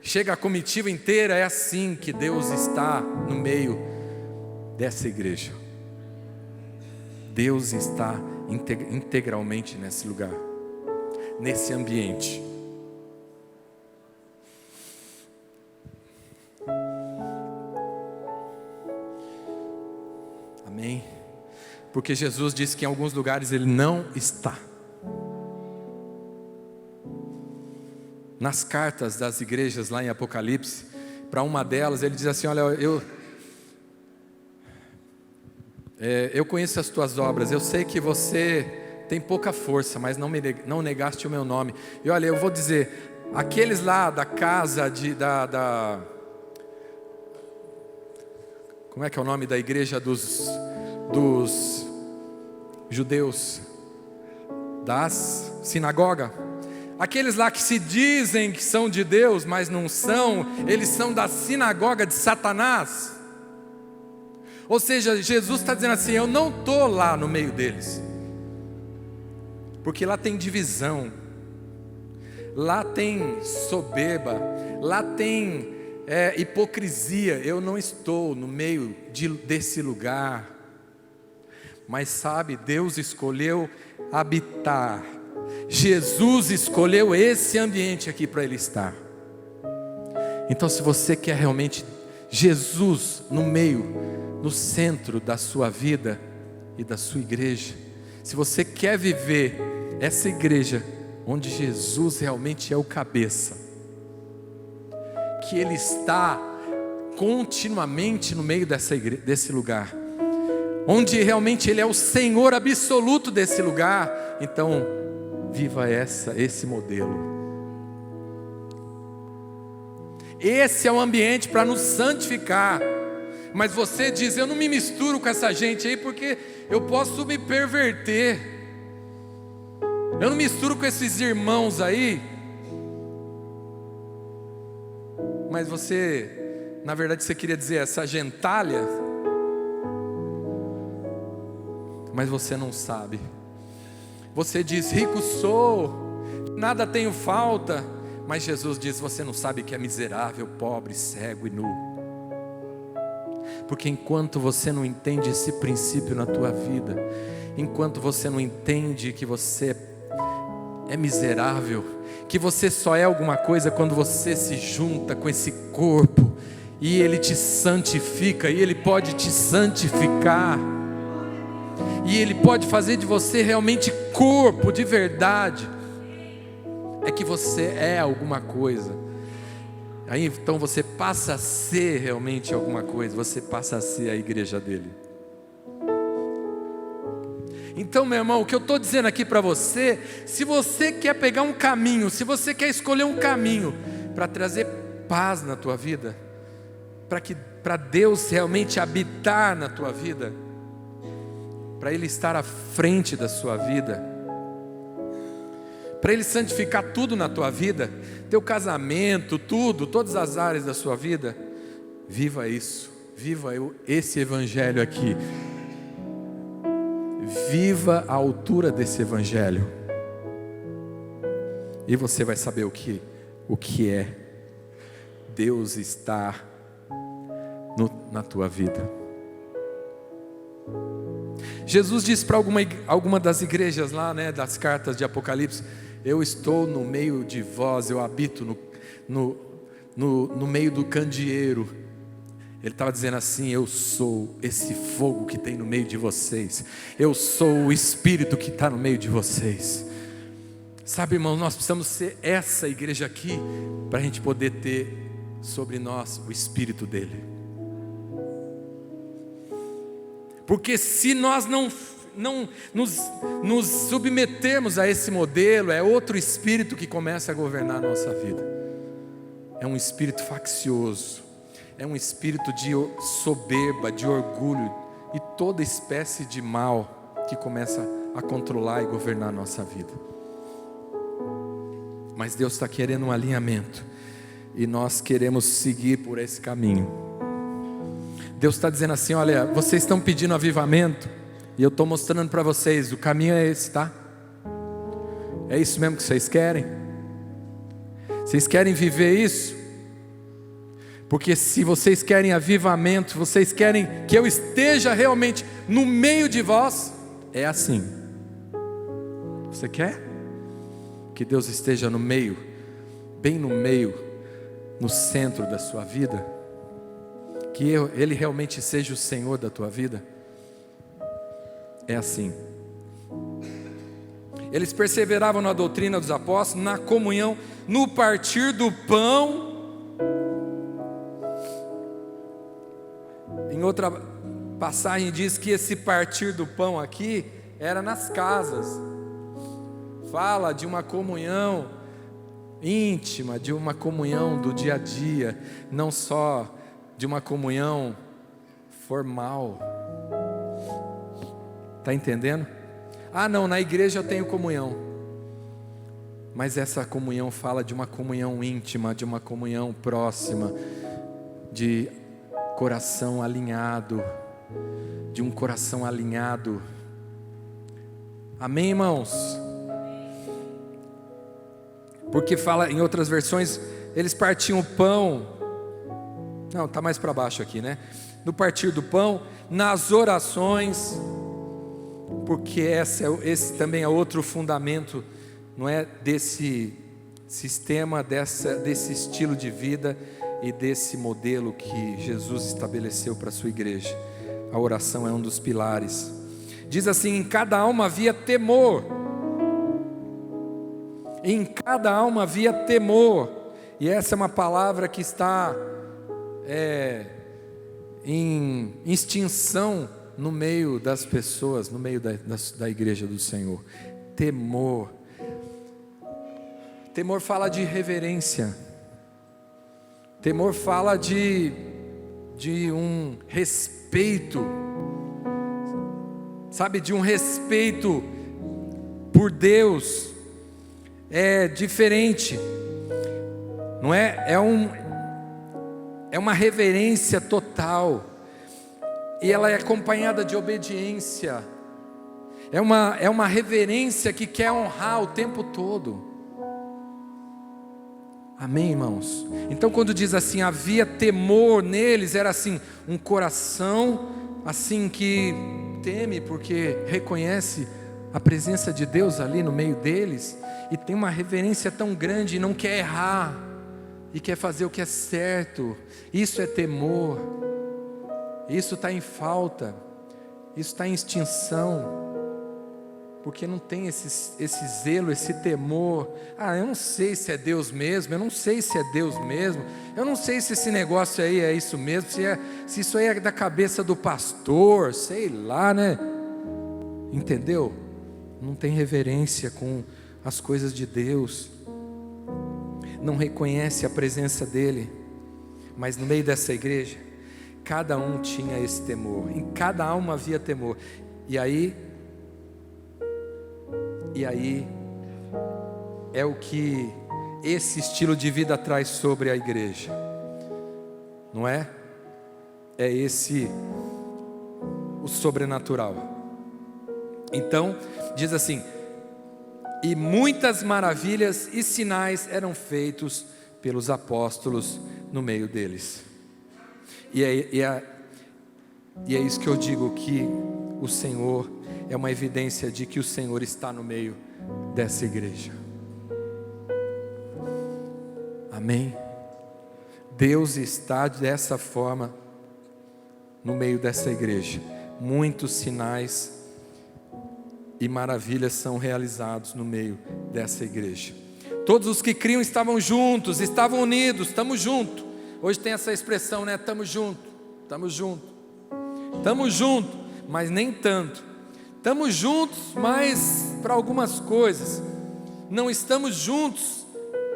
chega a comitiva inteira? É assim que Deus está no meio dessa igreja. Deus está integralmente nesse lugar, nesse ambiente. Amém? Porque Jesus disse que em alguns lugares Ele não está. Nas cartas das igrejas lá em Apocalipse, para uma delas Ele diz assim: olha, eu conheço as tuas obras, eu sei que você tem pouca força, mas não negaste o meu nome. E olha, eu vou dizer, aqueles lá da casa como é que é o nome da igreja dos judeus? Das sinagoga. Aqueles lá que se dizem que são de Deus, mas não são, eles são da sinagoga de Satanás. Ou seja, Jesus está dizendo assim: eu não estou lá no meio deles, porque lá tem divisão, lá tem soberba, lá tem hipocrisia. Eu não estou no meio desse lugar. Mas sabe, Deus escolheu habitar, Jesus escolheu esse ambiente aqui para Ele estar. Então, se você quer realmente Jesus no meio, no centro da sua vida e da sua igreja, se você quer viver essa igreja onde Jesus realmente é o cabeça, que Ele está continuamente no meio desse lugar, onde realmente Ele é o Senhor absoluto desse lugar, então viva esse modelo. Esse é o ambiente para nos santificar. Mas você diz: eu não me misturo com essa gente aí, porque eu posso me perverter. Eu não misturo com esses irmãos aí. Mas você, na verdade você queria dizer essa gentalha, mas você não sabe. Você diz: rico sou, nada tenho falta. Mas Jesus diz: você não sabe que é miserável, pobre, cego e nu. Porque enquanto você não entende esse princípio na tua vida, enquanto você não entende que você é miserável, que você só é alguma coisa quando você se junta com esse corpo, e Ele te santifica, e Ele pode te santificar, e Ele pode fazer de você realmente corpo de verdade, é que você é alguma coisa. Aí então você passa a ser realmente alguma coisa, você passa a ser a igreja dele. Então, meu irmão, o que eu estou dizendo aqui para você, se você quer pegar um caminho, se você quer escolher um caminho para trazer paz na tua vida, para Deus realmente habitar na tua vida, para Ele estar à frente da sua vida, para Ele santificar tudo na tua vida, teu casamento, tudo, todas as áreas da sua vida, viva isso, viva esse evangelho aqui, viva a altura desse evangelho, e você vai saber o que é Deus estar na tua vida. Jesus disse para alguma das igrejas lá, né, das cartas de Apocalipse: eu estou no meio de vós, eu habito no meio do candeeiro. Ele estava dizendo assim: eu sou esse fogo que tem no meio de vocês, eu sou o Espírito que está no meio de vocês. Sabe, irmão, nós precisamos ser essa igreja aqui, para a gente poder ter sobre nós o Espírito dele. Porque se nós não nos submetermos a esse modelo, é outro espírito que começa a governar a nossa vida. É um espírito faccioso, é um espírito de soberba, de orgulho e toda espécie de mal que começa a controlar e governar a nossa vida. Mas Deus está querendo um alinhamento, e nós queremos seguir por esse caminho. Deus está dizendo assim: olha, vocês estão pedindo avivamento, e eu estou mostrando para vocês, o caminho é esse, tá? É isso mesmo que vocês querem? Vocês querem viver isso? Porque se vocês querem avivamento, vocês querem que eu esteja realmente no meio de vós, é assim. Você quer que Deus esteja no meio, bem no meio, no centro da sua vida? Que Ele realmente seja o Senhor da tua vida? É assim. Eles perseveravam na doutrina dos apóstolos, na comunhão, no partir do pão. Em outra passagem diz que esse partir do pão aqui era nas casas. Fala de uma comunhão íntima, de uma comunhão do dia a dia, não só de uma comunhão formal. Está entendendo? Ah, não, na igreja eu tenho comunhão. Mas essa comunhão fala de uma comunhão íntima, de uma comunhão próxima, de coração alinhado, de um coração alinhado. Amém, irmãos? Porque fala em outras versões, eles partiam o pão. Não, está mais para baixo aqui, né? No partir do pão, nas orações, porque esse também é outro fundamento, não é, desse sistema, desse estilo de vida e desse modelo que Jesus estabeleceu para a sua igreja. A oração é um dos pilares. Diz assim: em cada alma havia temor. Em cada alma havia temor. E essa é uma palavra que está em extinção no meio das pessoas, no meio da igreja do Senhor. Temor. Temor fala de reverência. Temor fala de um respeito, sabe, de um respeito por Deus. É diferente, não é? É uma reverência total, e ela é acompanhada de obediência. É uma reverência que quer honrar o tempo todo. Amém, irmãos? Então quando diz assim, havia temor neles, era assim, um coração assim que teme porque reconhece a presença de Deus ali no meio deles, e tem uma reverência tão grande, e não quer errar, e quer fazer o que é certo. Isso é temor, isso está em falta, isso está em extinção, porque não tem esse zelo, esse temor. Eu não sei se é Deus mesmo, eu não sei se é Deus mesmo, eu não sei se esse negócio aí é isso mesmo, se isso aí é da cabeça do pastor, sei lá, né? Entendeu? Não tem reverência com as coisas de Deus, não reconhece a presença dEle. Mas no meio dessa igreja, cada um tinha esse temor, em cada alma havia temor. E aí é o que esse estilo de vida traz sobre a igreja, não é? É esse o sobrenatural. Então, diz assim: e muitas maravilhas e sinais eram feitos pelos apóstolos no meio deles. E é isso que eu digo, que o Senhor é uma evidência de que o Senhor está no meio dessa igreja. Amém? Deus está dessa forma no meio dessa igreja. Muitos sinais e maravilhas são realizados no meio dessa igreja. Todos os que criam estavam juntos, estavam unidos. Estamos juntos. Hoje tem essa expressão, né? Estamos juntos, estamos juntos, estamos juntos, mas nem tanto. Estamos juntos, mas para algumas coisas. Não estamos juntos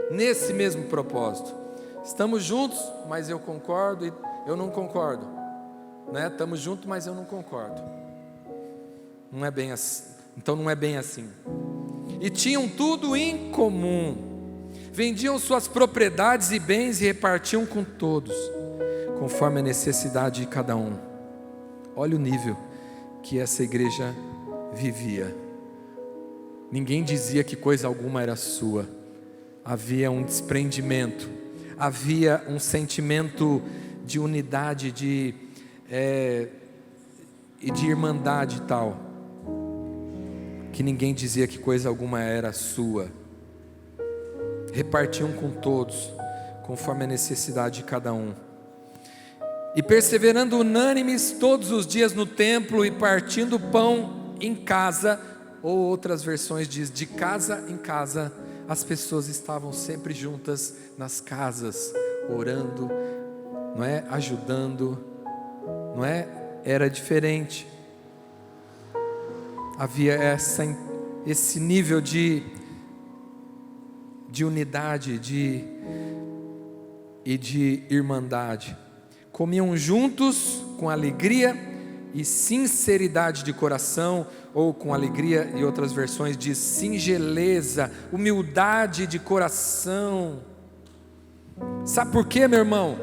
nesse mesmo propósito. Estamos juntos, mas eu concordo e eu não concordo, né? Estamos juntos, mas eu não concordo. Não é bem assim. Então não é bem assim. E tinham tudo em comum, vendiam suas propriedades e bens e repartiam com todos, conforme a necessidade de cada um. Olha o nível que essa igreja vivia. Ninguém dizia que coisa alguma era sua. Havia um desprendimento, havia um sentimento de unidade, e de irmandade tal, que ninguém dizia que coisa alguma era sua. Repartiam com todos, conforme a necessidade de cada um. E perseverando unânimes todos os dias no templo e partindo pão em casa, ou outras versões diz de casa em casa, as pessoas estavam sempre juntas nas casas, orando, não é? Ajudando, não é? Era diferente. Havia esse nível de unidade e de irmandade. Comiam juntos com alegria e sinceridade de coração, ou com alegria, e outras versões diz singeleza, humildade de coração. Sabe por quê, meu irmão?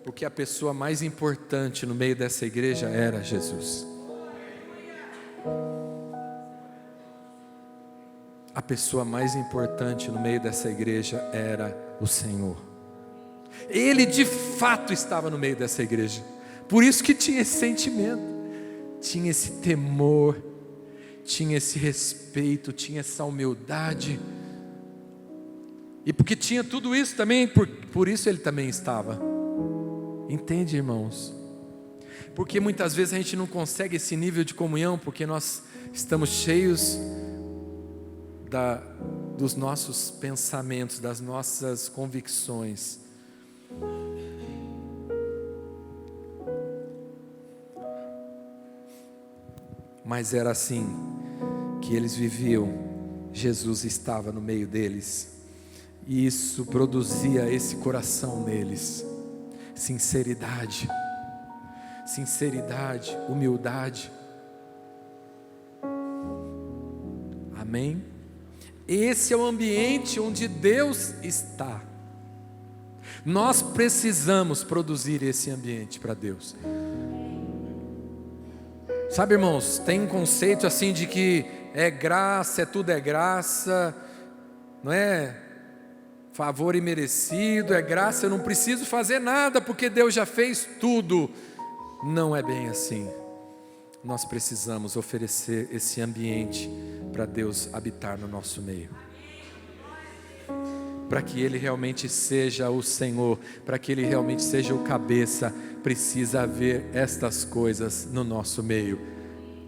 Porque a pessoa mais importante no meio dessa igreja era Jesus. A pessoa mais importante no meio dessa igreja era o Senhor. Ele de fato estava no meio dessa igreja. Por isso que tinha esse sentimento, tinha esse temor, tinha esse respeito, tinha essa humildade. E porque tinha tudo isso também, por isso ele também estava. Entende, irmãos? Porque muitas vezes a gente não consegue esse nível de comunhão, porque nós estamos cheios dos nossos pensamentos, das nossas convicções. Mas era assim que eles viviam. Jesus estava no meio deles, e isso produzia esse coração neles. Sinceridade, humildade. Amém? Esse é o ambiente onde Deus está. Nós precisamos produzir esse ambiente para Deus. Sabe, irmãos, tem um conceito assim de que é graça, tudo é graça, não é? Favor imerecido, é graça, eu não preciso fazer nada porque Deus já fez tudo. não é bem assim. Nós precisamos oferecer esse ambiente para Deus habitar no nosso meio. Para que Ele realmente seja o Senhor, para que Ele realmente seja o cabeça, precisa haver estas coisas no nosso meio.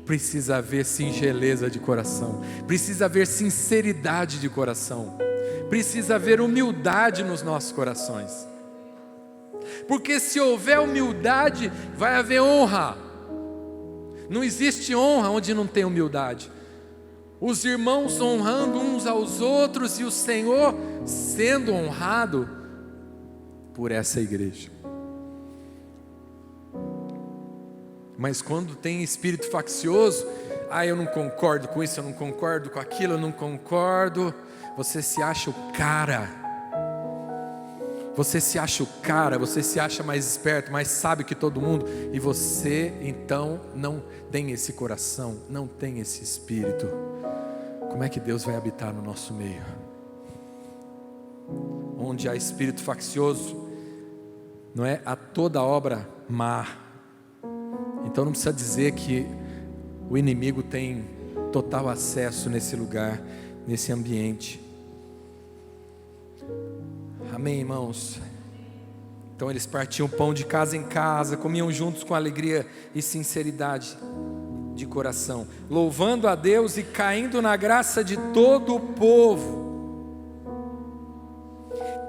Precisa haver singeleza de coração, precisa haver sinceridade de coração, precisa haver humildade nos nossos corações. Porque se houver humildade, vai haver honra. Não existe honra onde não tem humildade. Os irmãos honrando uns aos outros e o Senhor sendo honrado por essa igreja. Mas quando tem espírito faccioso, eu não concordo com isso, eu não concordo com aquilo, eu não concordo. Você se acha o cara. Você se acha o cara, você se acha mais esperto, mais sábio que todo mundo. E você então não tem esse coração, não tem esse espírito. Como é que Deus vai habitar no nosso meio? Onde há espírito faccioso, não é? Há toda obra má. Então não precisa dizer que o inimigo tem total acesso nesse lugar, nesse ambiente. Amém, irmãos? Então eles partiam pão de casa em casa, comiam juntos com alegria e sinceridade de coração, louvando a Deus e caindo na graça de todo o povo.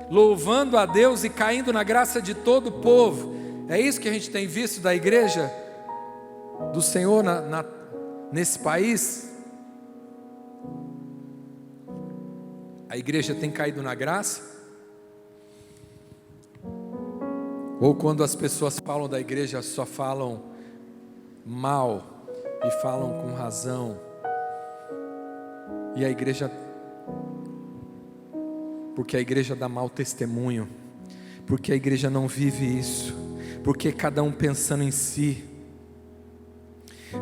Louvando a Deus e caindo na graça de todo o povo. É isso que a gente tem visto da igreja do Senhor nesse país. A igreja tem caído na graça? Ou quando as pessoas falam da igreja, só falam mal e falam com razão. E a igreja, porque a igreja dá mau testemunho, porque a igreja não vive isso, porque cada um pensando em si,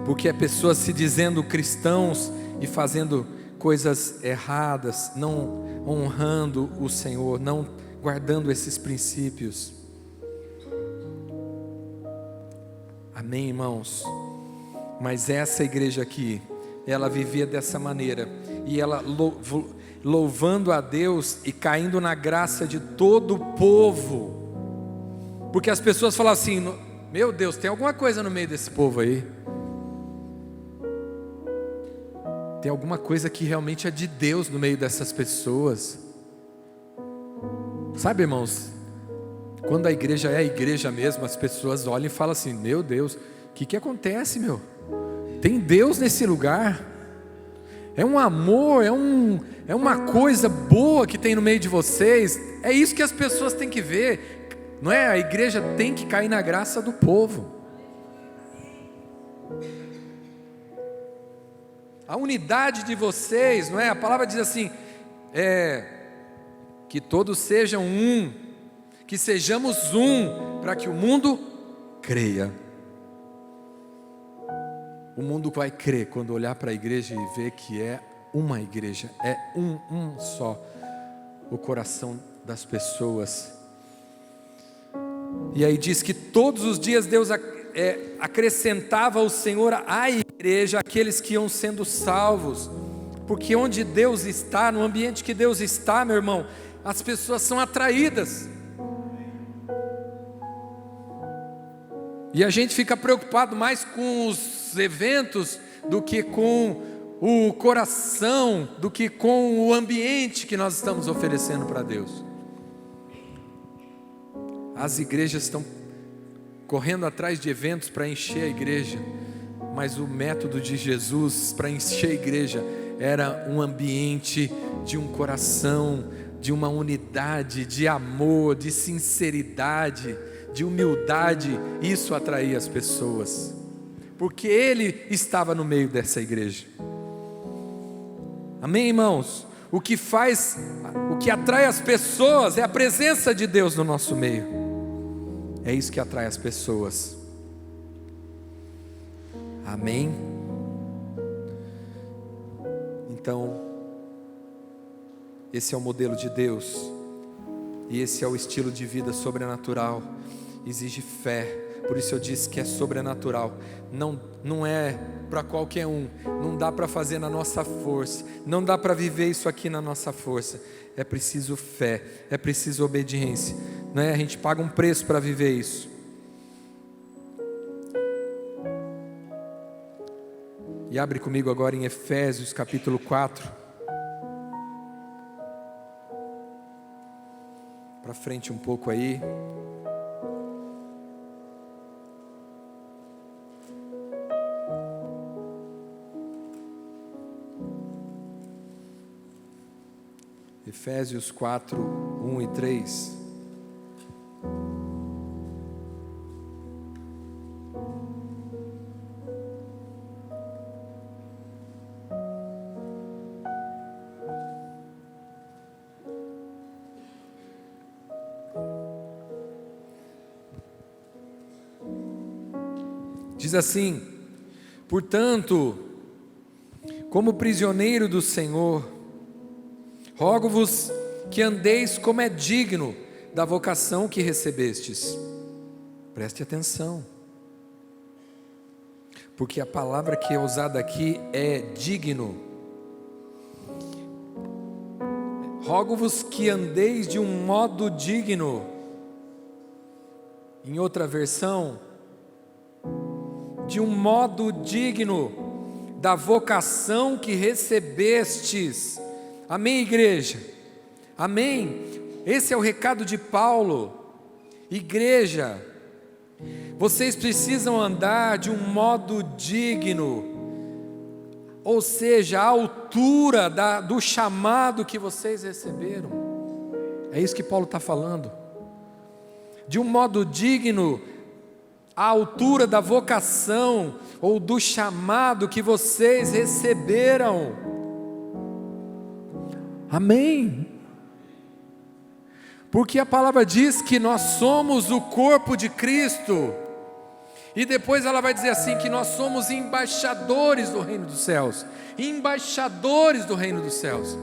porque é pessoas se dizendo cristãos e fazendo coisas erradas, não honrando o Senhor, não guardando esses princípios. Amém, irmãos? Mas essa igreja aqui, ela vivia dessa maneira, e ela louvando a Deus e caindo na graça de todo o povo, porque as pessoas falam assim: meu Deus, tem alguma coisa no meio desse povo aí, tem alguma coisa que realmente é de Deus no meio dessas pessoas. Sabe, irmãos, quando a igreja é a igreja mesmo, as pessoas olham e falam assim: meu Deus, o que acontece, meu? Tem Deus nesse lugar, é um amor, é uma coisa boa que tem no meio de vocês. É isso que as pessoas têm que ver, não é? A igreja tem que cair na graça do povo. A unidade de vocês, não é? A palavra diz assim, que todos sejam um, que sejamos um, para que o mundo creia. O mundo vai crer quando olhar para a igreja e ver que é uma igreja, é um só, o coração das pessoas. E aí diz que todos os dias Deus acrescentava ao Senhor à igreja aqueles que iam sendo salvos, porque onde Deus está, no ambiente que Deus está, meu irmão, as pessoas são atraídas. E a gente fica preocupado mais com os eventos do que com o coração, do que com o ambiente que nós estamos oferecendo para Deus. As igrejas estão correndo atrás de eventos para encher a igreja, mas o método de Jesus para encher a igreja era um ambiente de um coração, de uma unidade, de amor, de sinceridade, de humildade. Isso atraía as pessoas, porque Ele estava no meio dessa igreja. Amém, irmãos? O que atrai as pessoas é a presença de Deus no nosso meio. É isso que atrai as pessoas. Amém? Então, esse é o modelo de Deus, e esse é o estilo de vida sobrenatural. Exige fé, Por isso eu disse que é sobrenatural. Não é para qualquer um. Não dá para fazer na nossa força. Não dá para viver isso aqui na nossa força. É preciso fé. É preciso obediência. Não é? A gente paga um preço para viver isso. E abre comigo agora em Efésios capítulo 4. Para frente um pouco aí. Efésios 4, 1 e 3. Diz assim: portanto, como prisioneiro do Senhor, rogo-vos que andeis como é digno da vocação que recebestes. Preste atenção, porque a palavra que é usada aqui é digno. Rogo-vos que andeis de um modo digno. Em outra versão, de um modo digno da vocação que recebestes. Amém, igreja? Amém? Esse é o recado de Paulo. Igreja, vocês precisam andar de um modo digno, ou seja, à altura do chamado que vocês receberam. É isso que Paulo está falando. De um modo digno, à altura da vocação ou do chamado que vocês receberam. Amém? Porque a palavra diz que nós somos o corpo de Cristo, e depois ela vai dizer assim, que nós somos embaixadores do reino dos céus. Embaixadores do reino dos céus.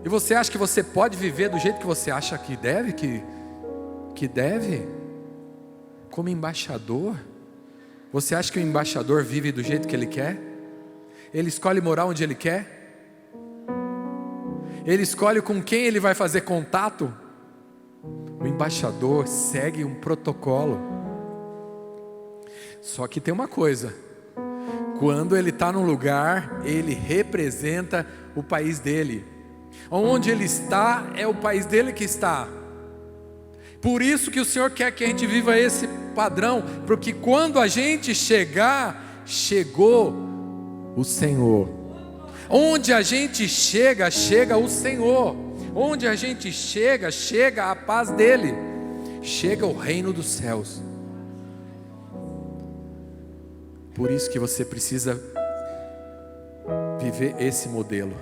E você acha que você pode viver do jeito que você acha que deve? Que deve? Como embaixador? Você acha que o embaixador vive do jeito que ele quer? Ele escolhe morar onde ele quer? Ele escolhe com quem ele vai fazer contato? O embaixador segue um protocolo. Só que tem uma coisa: quando ele está num lugar, ele representa o país dele. Onde ele está, é o país dele que está. Por isso que o Senhor quer que a gente viva esse padrão, porque quando a gente chegar, chegou o Senhor. Onde a gente chega, chega o Senhor. Onde a gente chega, chega a paz dele. Chega o reino dos céus. Por isso que você precisa viver esse modelo,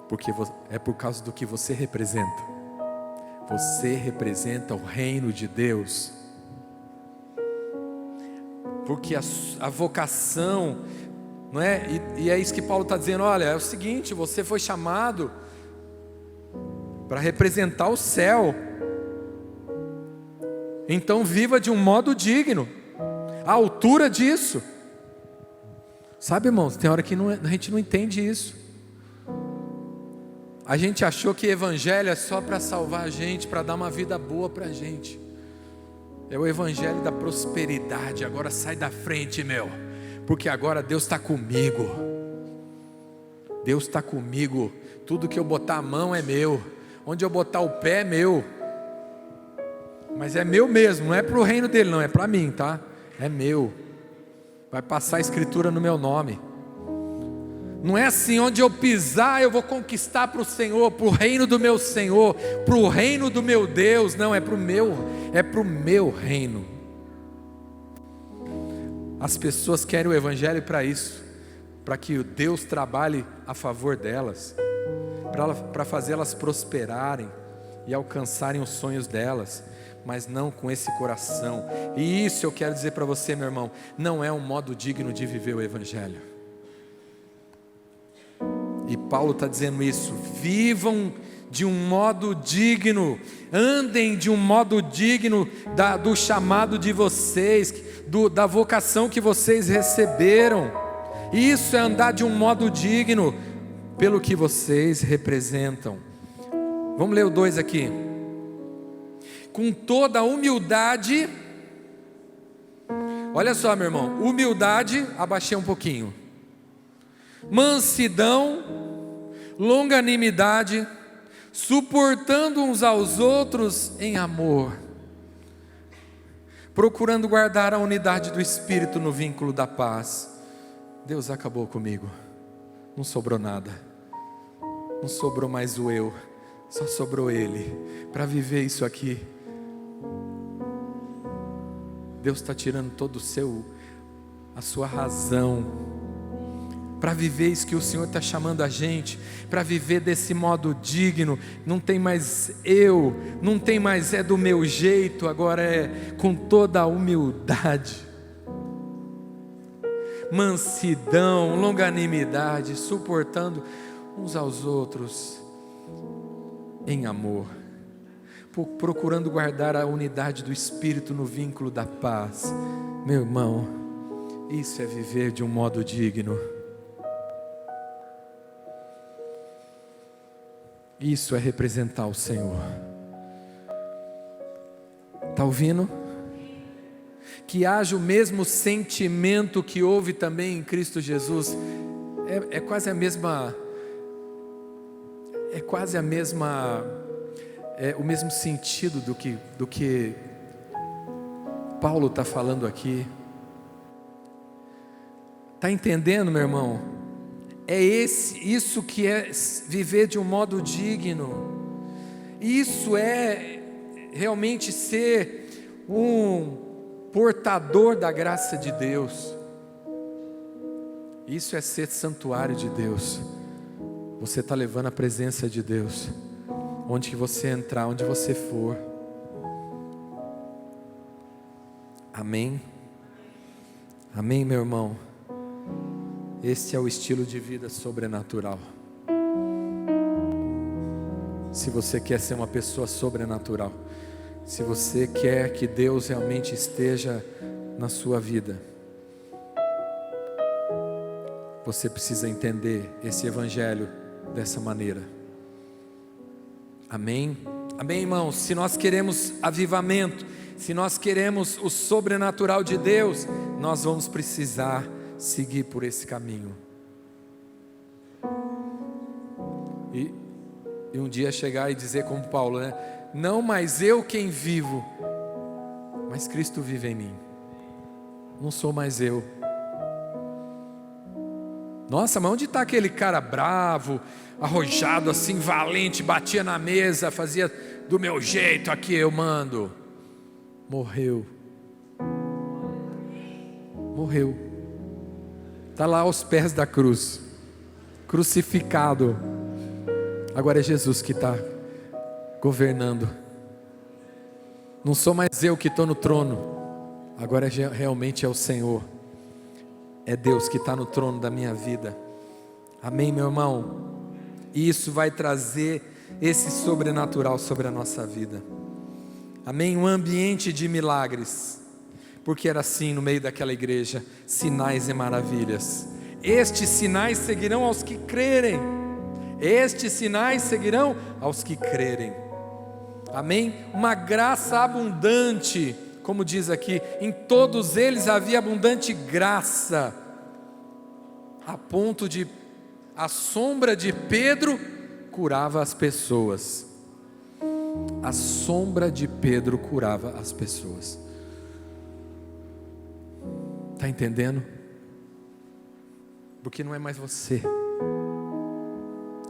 porque é por causa do que você representa. Você representa o reino de Deus. Porque a vocação, não é? E é isso que Paulo está dizendo. Olha, é o seguinte: você foi chamado para representar o céu. Então viva de um modo digno, à altura disso. Sabe, irmãos, tem hora que a gente não entende isso. A gente achou que evangelho é só para salvar a gente, para dar uma vida boa para a gente. É o evangelho da prosperidade. Agora sai da frente, meu, porque agora Deus está comigo. Deus está comigo. Tudo que eu botar a mão é meu. Onde eu botar o pé é meu. Mas é meu mesmo, não é para o reino dele não, é para mim, tá? É meu. Vai passar a escritura no meu nome. Não é assim, onde eu pisar eu vou conquistar para o Senhor, para o reino do meu Senhor, para o reino do meu Deus. Não, é para o meu reino. As pessoas querem o evangelho para isso, para que Deus trabalhe a favor delas, para fazê-las prosperarem e alcançarem os sonhos delas, mas não com esse coração. E isso eu quero dizer para você, meu irmão, não é um modo digno de viver o evangelho. E Paulo está dizendo isso: vivam de um modo digno, andem de um modo digno do chamado de vocês, da vocação que vocês receberam. Isso é andar de um modo digno, pelo que vocês representam. Vamos ler o 2 aqui. Com toda a humildade, olha só, meu irmão, humildade, abaixei um pouquinho, mansidão, longanimidade, suportando uns aos outros em amor, procurando guardar a unidade do Espírito no vínculo da paz. Deus acabou comigo, não sobrou nada, não sobrou mais o eu, só sobrou Ele, para viver isso aqui. Deus está tirando todo a sua razão, para viver isso que o Senhor está chamando a gente, para viver desse modo digno. Não tem mais eu, não tem mais do meu jeito, agora é com toda a humildade, mansidão, longanimidade, suportando uns aos outros em amor, procurando guardar a unidade do Espírito no vínculo da paz. Meu irmão, isso é viver de um modo digno. Isso é representar o Senhor. Está ouvindo? Que haja o mesmo sentimento que houve também em Cristo Jesus. É quase a mesma. É quase a mesma. É o mesmo sentido do que Paulo está falando aqui. Está entendendo, meu irmão? Isso que é viver de um modo digno. Isso é realmente ser um portador da graça de Deus. Isso é ser santuário de Deus. Você está levando a presença de Deus onde que você entrar, onde você for. Amém? Amém, meu irmão? Esse é o estilo de vida sobrenatural. Se você quer ser uma pessoa sobrenatural, se você quer que Deus realmente esteja na sua vida, você precisa entender esse evangelho dessa maneira. Amém? Amém, irmãos? Se nós queremos avivamento, se nós queremos o sobrenatural de Deus, nós vamos precisar seguir por esse caminho. E um dia chegar e dizer como Paulo, né? Não mais eu quem vivo, mas Cristo vive em mim. Não sou mais eu. Nossa, mas onde está aquele cara bravo, arrojado assim, valente, batia na mesa, fazia do meu jeito, aqui eu mando? Morreu. Morreu. Está lá aos pés da cruz, crucificado. Agora é Jesus que está governando. Não sou mais eu que estou no trono, agora realmente é o Senhor. É Deus que está no trono da minha vida. Amém, meu irmão? E isso vai trazer esse sobrenatural sobre a nossa vida. Amém? Um ambiente de milagres. Porque era assim no meio daquela igreja, sinais e maravilhas. Estes sinais seguirão aos que crerem. Estes sinais seguirão aos que crerem. Amém? Uma graça abundante, como diz aqui, em todos eles havia abundante graça, a ponto de a sombra de Pedro curava as pessoas. A sombra de Pedro curava as pessoas. Está entendendo? Porque não é mais você,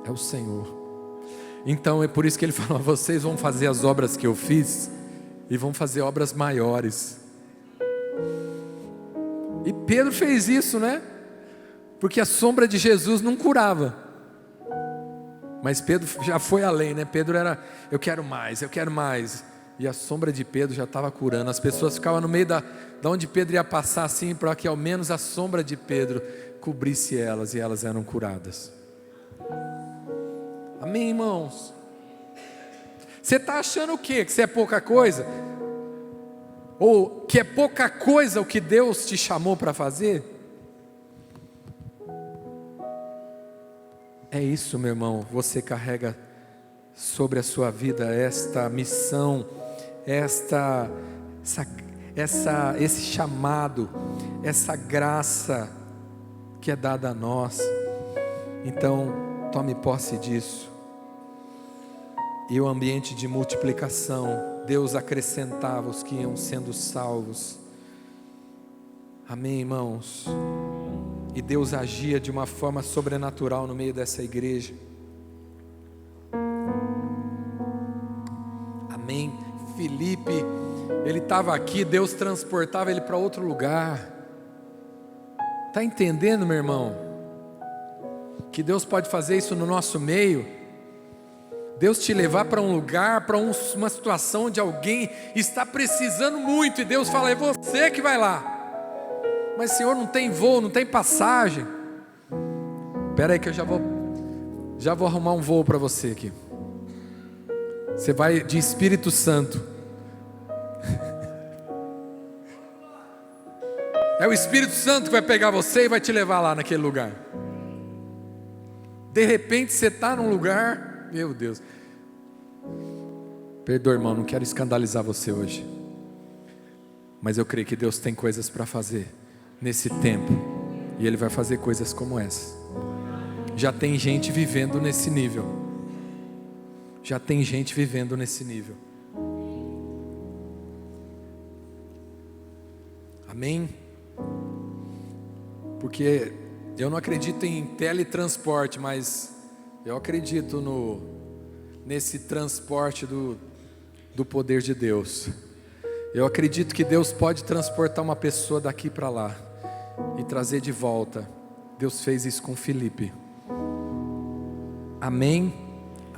é o Senhor. Então é por isso que Ele falou: vocês vão fazer as obras que eu fiz, e vão fazer obras maiores. E Pedro fez isso, né? Porque a sombra de Jesus não curava. Mas Pedro já foi além, né? Pedro era, eu quero mais, eu quero mais. E a sombra de Pedro já estava curando. As pessoas ficavam no meio da onde Pedro ia passar assim, para que ao menos a sombra de Pedro cobrisse elas, e elas eram curadas. Amém, irmãos? Você está achando o quê? Que você é pouca coisa? Ou que é pouca coisa o que Deus te chamou para fazer? É isso, meu irmão, você carrega sobre a sua vida esta missão, esse chamado, essa graça que é dada a nós. Então, tome posse disso. E o ambiente de multiplicação, Deus acrescentava os que iam sendo salvos. Amém, irmãos? E Deus agia de uma forma sobrenatural no meio dessa igreja. Amém? Filipe, ele estava aqui, Deus transportava ele para outro lugar. Está entendendo, meu irmão? Que Deus pode fazer isso no nosso meio. Deus te levar para um lugar, para uma situação onde alguém está precisando muito, e Deus fala, é você que vai lá. Mas Senhor, não tem voo, não tem passagem. Espera aí que eu já vou arrumar um voo para você aqui. Você vai de Espírito Santo. É o Espírito Santo que vai pegar você e vai te levar lá naquele lugar. De repente você está num lugar, meu Deus. Perdoa, irmão, não quero escandalizar você hoje. Mas eu creio que Deus tem coisas para fazer nesse tempo. E Ele vai fazer coisas como essa. Já tem gente vivendo nesse nível. Já tem gente vivendo nesse nível. Amém? Porque eu não acredito em teletransporte, mas eu acredito nesse transporte do poder de Deus. Eu acredito que Deus pode transportar uma pessoa daqui para lá e trazer de volta. Deus fez isso com Filipe. Amém?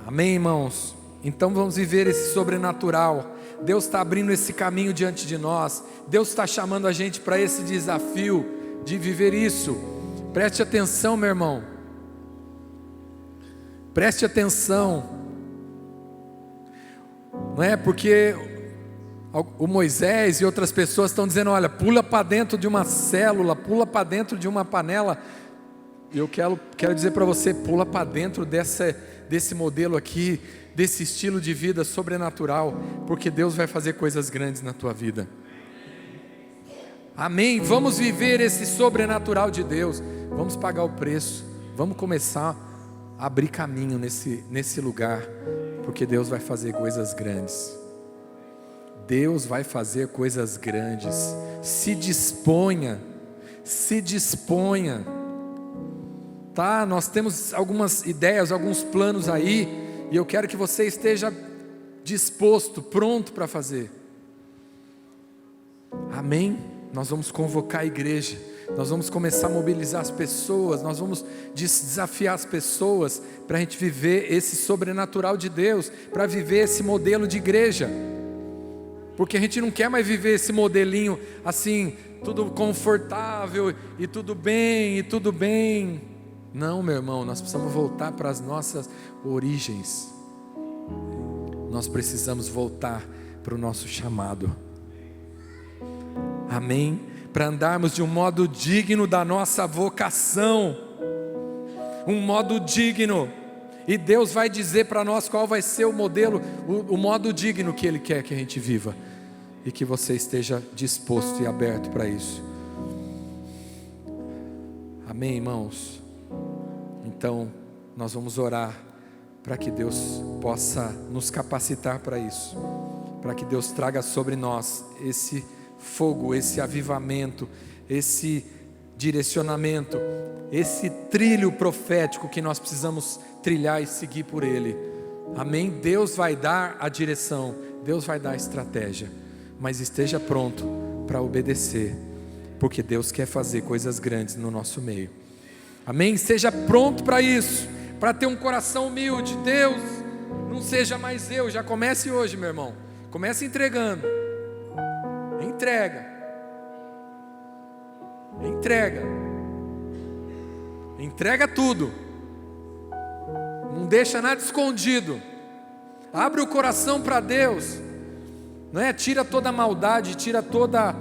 Amém, irmãos? Então vamos viver esse sobrenatural. Deus está abrindo esse caminho diante de nós. Deus está chamando a gente para esse desafio de viver isso. Preste atenção, meu irmão. Preste atenção. Não é porque o Moisés e outras pessoas estão dizendo, olha, pula para dentro de uma célula, pula para dentro de uma panela. E eu quero dizer para você, pula para dentro desse modelo aqui, desse estilo de vida sobrenatural, porque Deus vai fazer coisas grandes na tua vida. Amém? Vamos viver esse sobrenatural de Deus. Vamos pagar o preço. Vamos começar a abrir caminho nesse lugar, porque Deus vai fazer coisas grandes. Deus vai fazer coisas grandes. Se disponha. Se disponha. Tá? Nós temos algumas ideias, alguns planos aí, e eu quero que você esteja disposto, pronto para fazer. Amém? Nós vamos convocar a igreja, nós vamos começar a mobilizar as pessoas, nós vamos desafiar as pessoas para a gente viver esse sobrenatural de Deus, para viver esse modelo de igreja, porque a gente não quer mais viver esse modelinho assim, tudo confortável e tudo bem. Não, meu irmão, nós precisamos voltar para as nossas origens. Nós precisamos voltar para o nosso chamado. Amém? Para andarmos de um modo digno da nossa vocação. Um modo digno. E Deus vai dizer para nós qual vai ser o modelo, o modo digno que Ele quer que a gente viva. E que você esteja disposto e aberto para isso. Amém, irmãos? Então, nós vamos orar para que Deus possa nos capacitar para isso, para que Deus traga sobre nós esse fogo, esse avivamento, esse direcionamento, esse trilho profético que nós precisamos trilhar e seguir por Ele. Amém? Deus vai dar a direção, Deus vai dar a estratégia, mas esteja pronto para obedecer, porque Deus quer fazer coisas grandes no nosso meio. Amém? Seja pronto para isso, para ter um coração humilde. Deus, não seja mais eu. Já comece hoje, meu irmão. Comece entregando. Entrega. Entrega tudo. Não deixa nada escondido. Abre o coração para Deus, não é? Tira toda a maldade, tira toda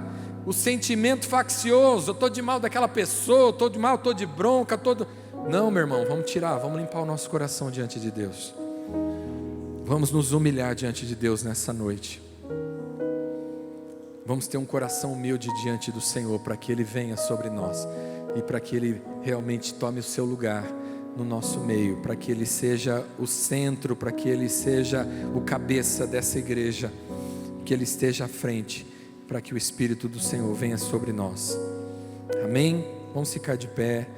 o sentimento faccioso. Eu estou de mal daquela pessoa, estou de mal, estou de bronca, Não, meu irmão, vamos tirar, vamos limpar o nosso coração diante de Deus. Vamos nos humilhar diante de Deus nessa noite. Vamos ter um coração humilde diante do Senhor, para que Ele venha sobre nós e para que Ele realmente tome o seu lugar no nosso meio, para que Ele seja o centro, para que Ele seja o cabeça dessa igreja, que Ele esteja à frente, para que o Espírito do Senhor venha sobre nós. Amém? Vamos ficar de pé.